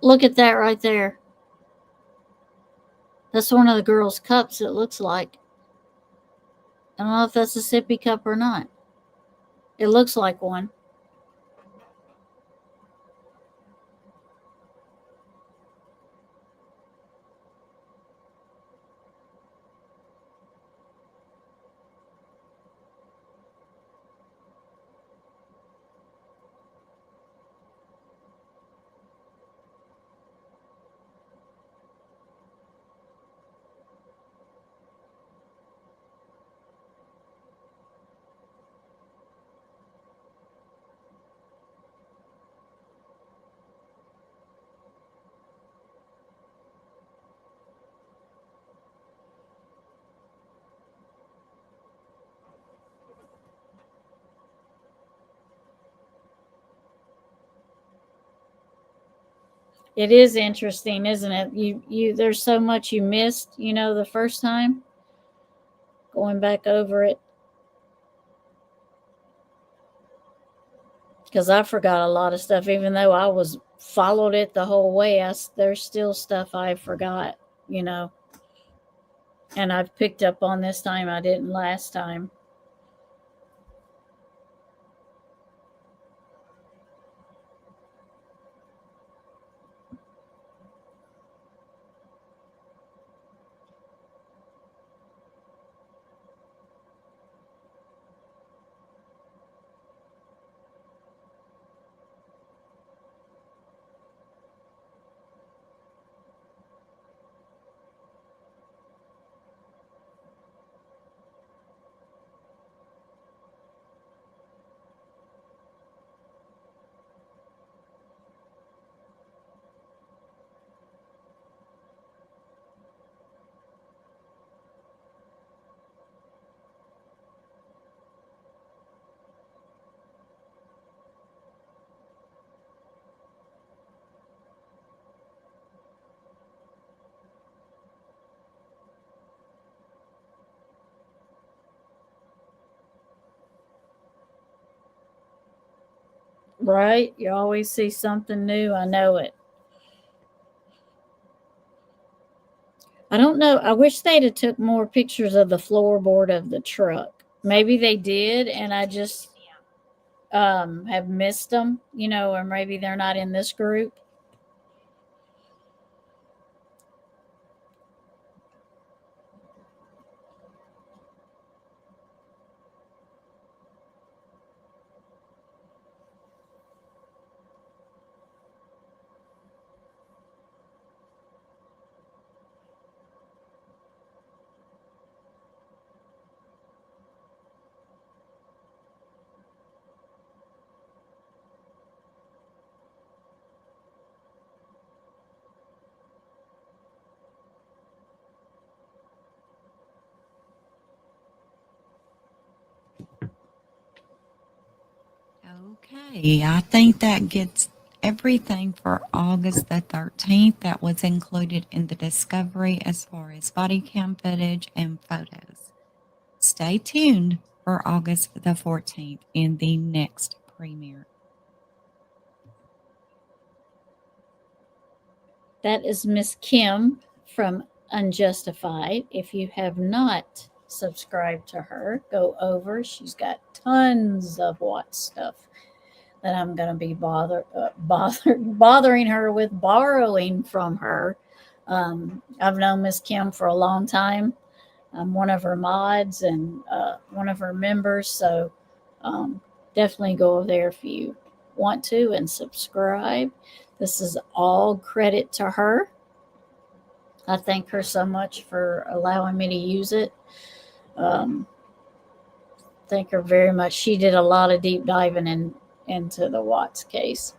Look at that right there. That's one of the girls' cups, it looks like. I don't know if that's a sippy cup or not. It looks like one. It is interesting, isn't it? You there's so much you missed, the first time. Going back over it. Because I forgot a lot of stuff, even though I followed it the whole way. There's still stuff I forgot, and I've picked up on this time I didn't last time. Right? You always see something new. I know it. I don't know. I wish they'd have took more pictures of the floorboard of the truck. Maybe they did, and I just have missed them, or maybe they're not in this group. Okay, I think that gets everything for August the 13th that was included in the discovery as far as body cam footage and photos. Stay tuned for August the 14th in the next premiere. That is Miss Kim from Unjustified. If you have not subscribed to her, go over. She's got tons of Watts stuff that I'm going to be bothering her with borrowing from her. I've known Miss Kim for a long time. I'm one of her mods and one of her members. So definitely go over there if you want to and subscribe. This is all credit to her. I thank her so much for allowing me to use it. Thank her very much. She did a lot of deep diving into the Watts case.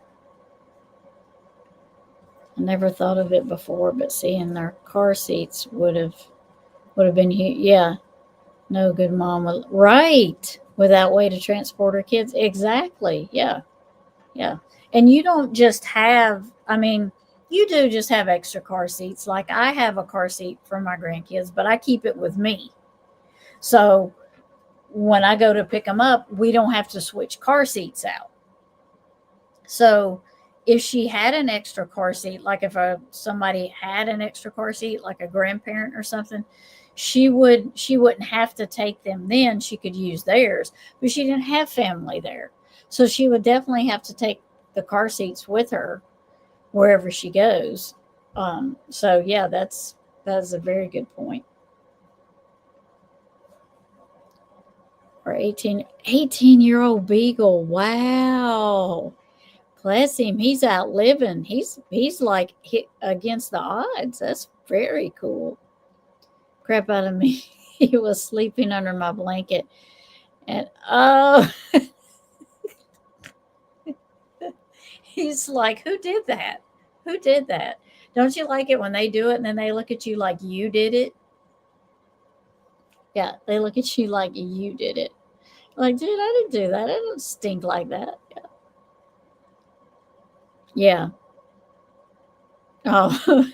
I never thought of it before, but seeing their car seats would have been huge. Yeah, no good mom would, right, without way to transport her kids. Exactly. Yeah. And you don't just have, I mean, you do just have extra car seats. Like I have a car seat for my grandkids, but I keep it with me. So when I go to pick them up, we don't have to switch car seats out. So if she had an extra car seat, like if somebody had an extra car seat, like a grandparent or something, she wouldn't have to take them then. She could use theirs, but she didn't have family there. So she would definitely have to take the car seats with her wherever she goes. So yeah, that's a very good point. Our 18-year-old beagle. Wow. Bless him. He's out living. He's like hit against the odds. That's very cool. Crap out of me. He was sleeping under my blanket. And he's like, who did that? Who did that? Don't you like it when they do it and then they look at you like you did it? Yeah, they look at you like you did it. Like, dude, I didn't do that. I don't stink like that. Yeah. Oh,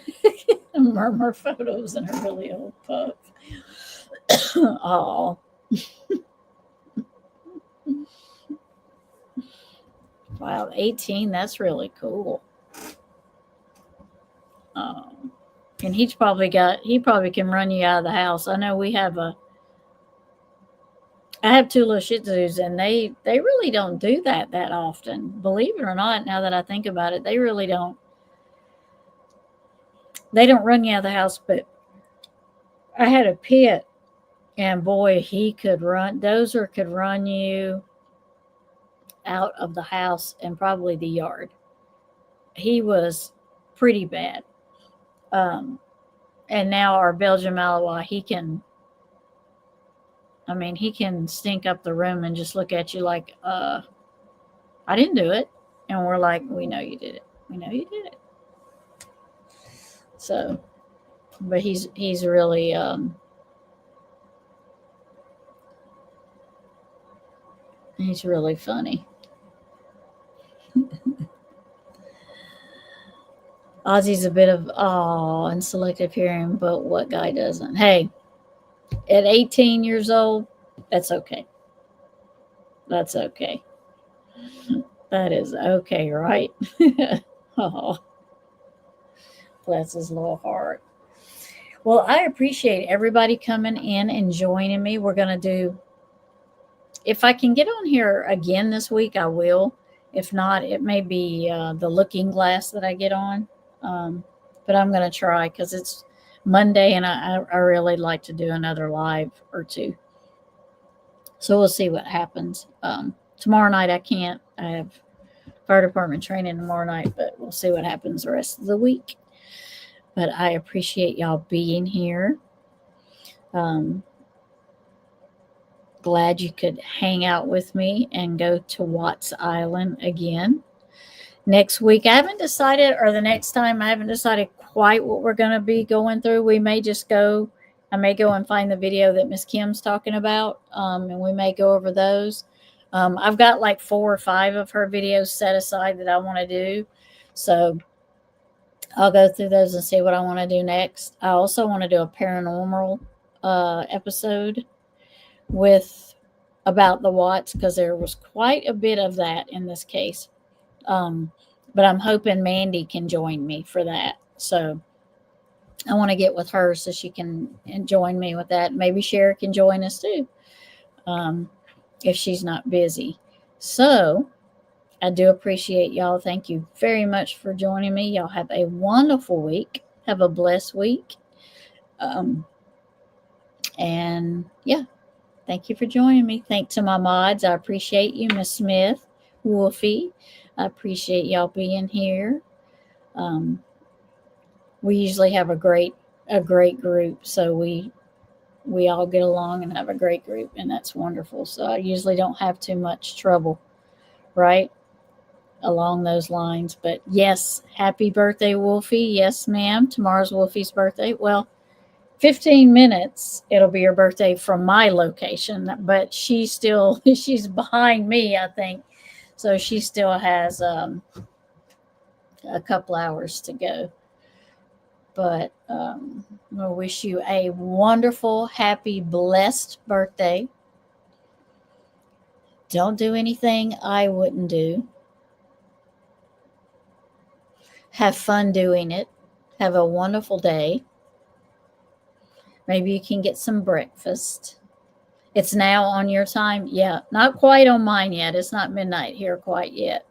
murmur photos and a really old pup. Oh. Wow, 18, that's really cool. And he probably can run you out of the house. I know I have two little Shih Tzus, and they really don't do that often. Believe it or not, now that I think about it, they really don't. They don't run you out of the house, but I had a pit, and boy, he could run. Dozer could run you out of the house and probably the yard. He was pretty bad. And now our Belgian Malinois, he can stink up the room and just look at you like, I didn't do it. And we're like, we know you did it. We know you did it. So, but he's really, he's really funny. Ozzy's a bit of and selective hearing, but what guy doesn't? Hey, at 18 years old, that's okay. That's okay. That is okay, right? Oh, bless his little heart. Well, I appreciate everybody coming in and joining me. We're going to do, if I can get on here again this week, I will. If not, it may be the looking glass that I get on. But I'm going to try because it's Monday and I really like to do another live or two. So we'll see what happens. Tomorrow night I can't. I have fire department training tomorrow night, but we'll see what happens the rest of the week. But I appreciate y'all being here. Glad you could hang out with me and go to Watts Island again. Next week, I haven't decided, or the next time, I haven't decided quite what we're going to be going through. We may just go, I may go and find the video that Miss Kim's talking about, and we may go over those. I've got like 4 or 5 of her videos set aside that I want to do. So I'll go through those and see what I want to do next. I also want to do a paranormal episode about the Watts, because there was quite a bit of that in this case. But I'm hoping Mandy can join me for that. So I want to get with her so she can join me with that. Maybe Sherry can join us too, if she's not busy. So I do appreciate y'all. Thank you very much for joining me. Y'all have a wonderful week. Have a blessed week. And yeah, thank you for joining me. Thanks to my mods. I appreciate you, Miss Smith, Wolfie. I appreciate y'all being here. We usually have a great group, so we all get along and have a great group, and that's wonderful. So I usually don't have too much trouble, right, along those lines. But yes, happy birthday, Wolfie. Yes, ma'am. Tomorrow's Wolfie's birthday. Well, 15 minutes it'll be her birthday from my location, but she's behind me, I think, so she still has a couple hours to go. But I wish you a wonderful, happy, blessed birthday. Don't do anything I wouldn't do. Have fun doing it. Have a wonderful day. Maybe you can get some breakfast. It's now on your time. Yeah, not quite on mine yet. It's not midnight here quite yet.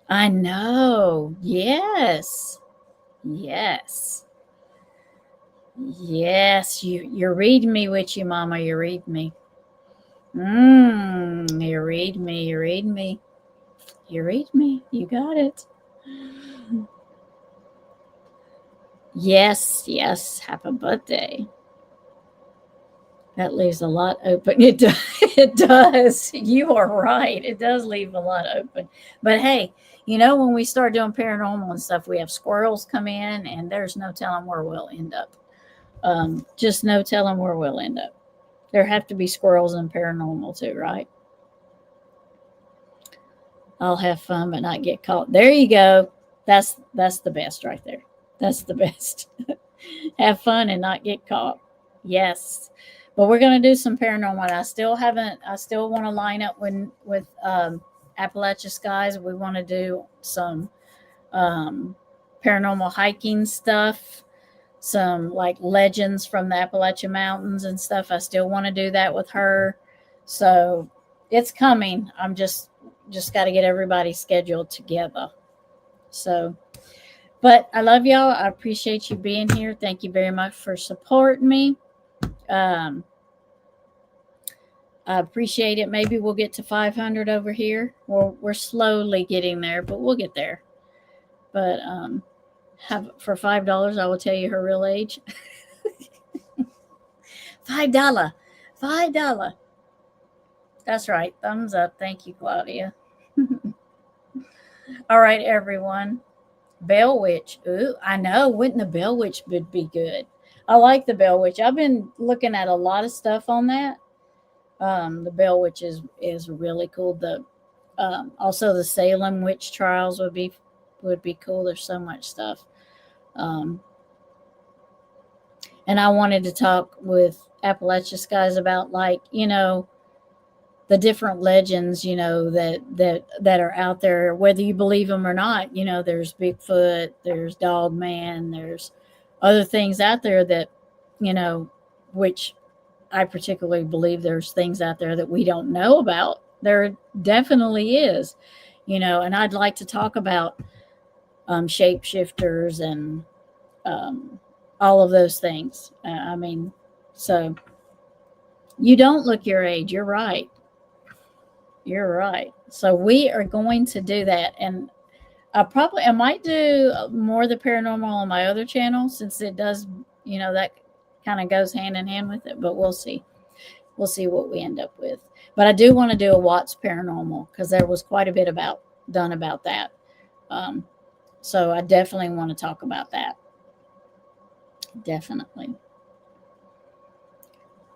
I know. Yes. Yes. Yes. You're reading me with you, Mama. You're reading me. You read me. You read me. You read me. You got it. Yes, yes. Happy birthday. That leaves a lot open. It does. It does. You are right. It does leave a lot open. But hey, you know, when we start doing paranormal and stuff, we have squirrels come in, and there's no telling where we'll end up. Just no telling where we'll end up. There have to be squirrels in paranormal too, right? I'll have fun but not get caught. There you go. That's the best right there. That's the best. Have fun and not get caught. Yes. But we're going to do some paranormal. I still want to line up with Appalachia Skies. We want to do some paranormal hiking stuff, some like legends from the Appalachian Mountains and stuff. I still want to do that with her. So it's coming. I'm just got to get everybody scheduled together. So, but I love y'all. I appreciate you being here. Thank you very much for supporting me. I appreciate it. Maybe we'll get to 500 over here. We're slowly getting there, but we'll get there. But for $5, I will tell you her real age. $5. That's right. Thumbs up. Thank you, Claudia. All right, everyone. Bell Witch. Ooh, I know. Wouldn't the Bell Witch would be good? I like the Bell Witch. I've been looking at a lot of stuff on that. The Bell Witch is really cool. Also the Salem witch trials would be cool. There's so much stuff. And I wanted to talk with Appalachia Skies about, like, you know, the different legends, you know, that are out there, whether you believe them or not. You know, there's Bigfoot, there's Dog Man, there's other things out there that, you know, which I particularly believe there's things out there that we don't know about. There definitely is, you know, and I'd like to talk about shapeshifters and all of those things. I mean, so you don't look your age. You're right. You're right. So we are going to do that. And I might do more of the paranormal on my other channel, since it does, you know, that kind of goes hand in hand with it, but we'll see. We'll see what we end up with. But I do want to do a Watts Paranormal, because there was quite a bit done about that. So I definitely want to talk about that. Definitely.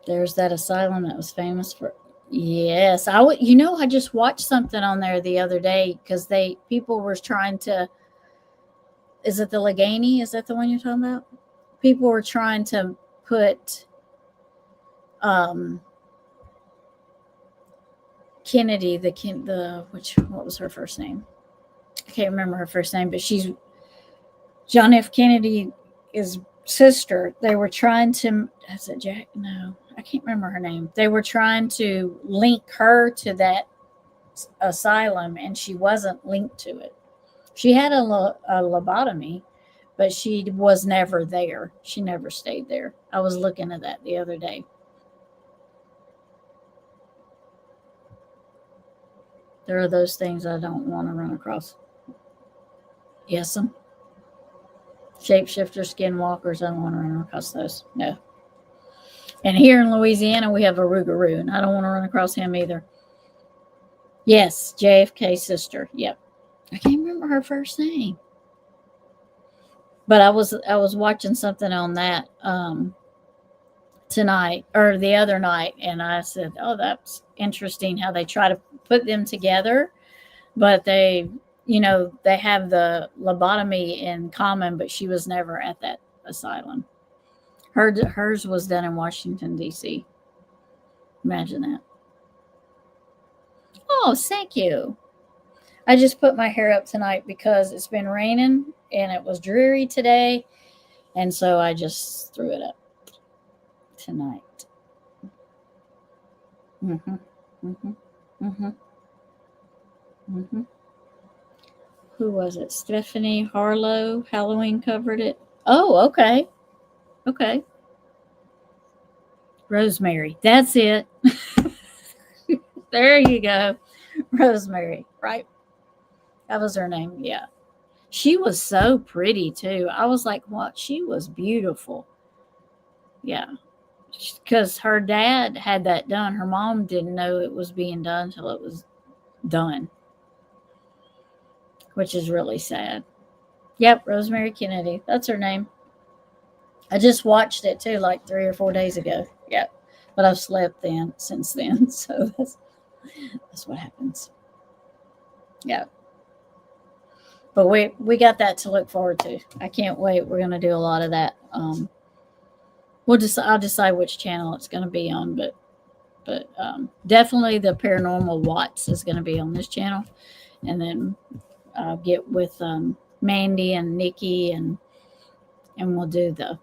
There's that asylum that was famous for. Yes, I just watched something on there the other day, because people were trying to. Is it the Allegheny? Is that the one you're talking about? People were trying to put Kennedy, what was her first name? I can't remember her first name, but she's John F. Kennedy's sister. They were trying to. Is it Jack? No, I can't remember her name. They were trying to link her to that asylum, and she wasn't linked to it. She had a lobotomy, but she was never there. She never stayed there. I was looking at that the other day. There are those things I don't want to run across. Yes, shapeshifter skinwalkers. I don't want to run across those. No. And here in Louisiana, we have a Rougarou, and I don't want to run across him either. Yes, JFK's sister. Yep. I can't remember her first name. But I was watching something on that tonight or the other night, and I said, "Oh, that's interesting how they try to put them together, but they have the lobotomy in common, but she was never at that asylum. Hers was done in Washington, D.C. Imagine that. Oh, thank you. I just put my hair up tonight because it's been raining and it was dreary today, and so I just threw it up tonight. Who was it? Stephanie Harlow. Halloween covered it. Oh, okay. Okay. Rosemary. That's it. There you go. Rosemary, right? That was her name. Yeah. She was so pretty too. I was like, what? She was beautiful. Yeah. Because her dad had that done. Her mom didn't know it was being done until it was done, which is really sad. Yep, Rosemary Kennedy. That's her name. I just watched it too, like 3 or 4 days ago. Yep. But I've slept since then. So that's what happens. Yeah. But we got that to look forward to. I can't wait. We're going to do a lot of that. I'll decide which channel it's going to be on, but definitely the Paranormal Watts is going to be on this channel, and then get with Mandy and Nikki and we'll do the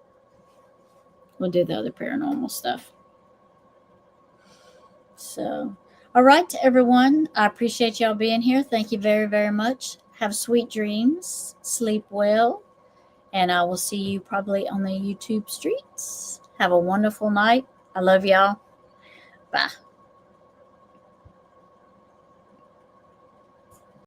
other paranormal stuff. So, all right, everyone. I appreciate y'all being here. Thank you very, very much. Have sweet dreams. Sleep well. And I will see you probably on the YouTube streets. Have a wonderful night. I love y'all. Bye.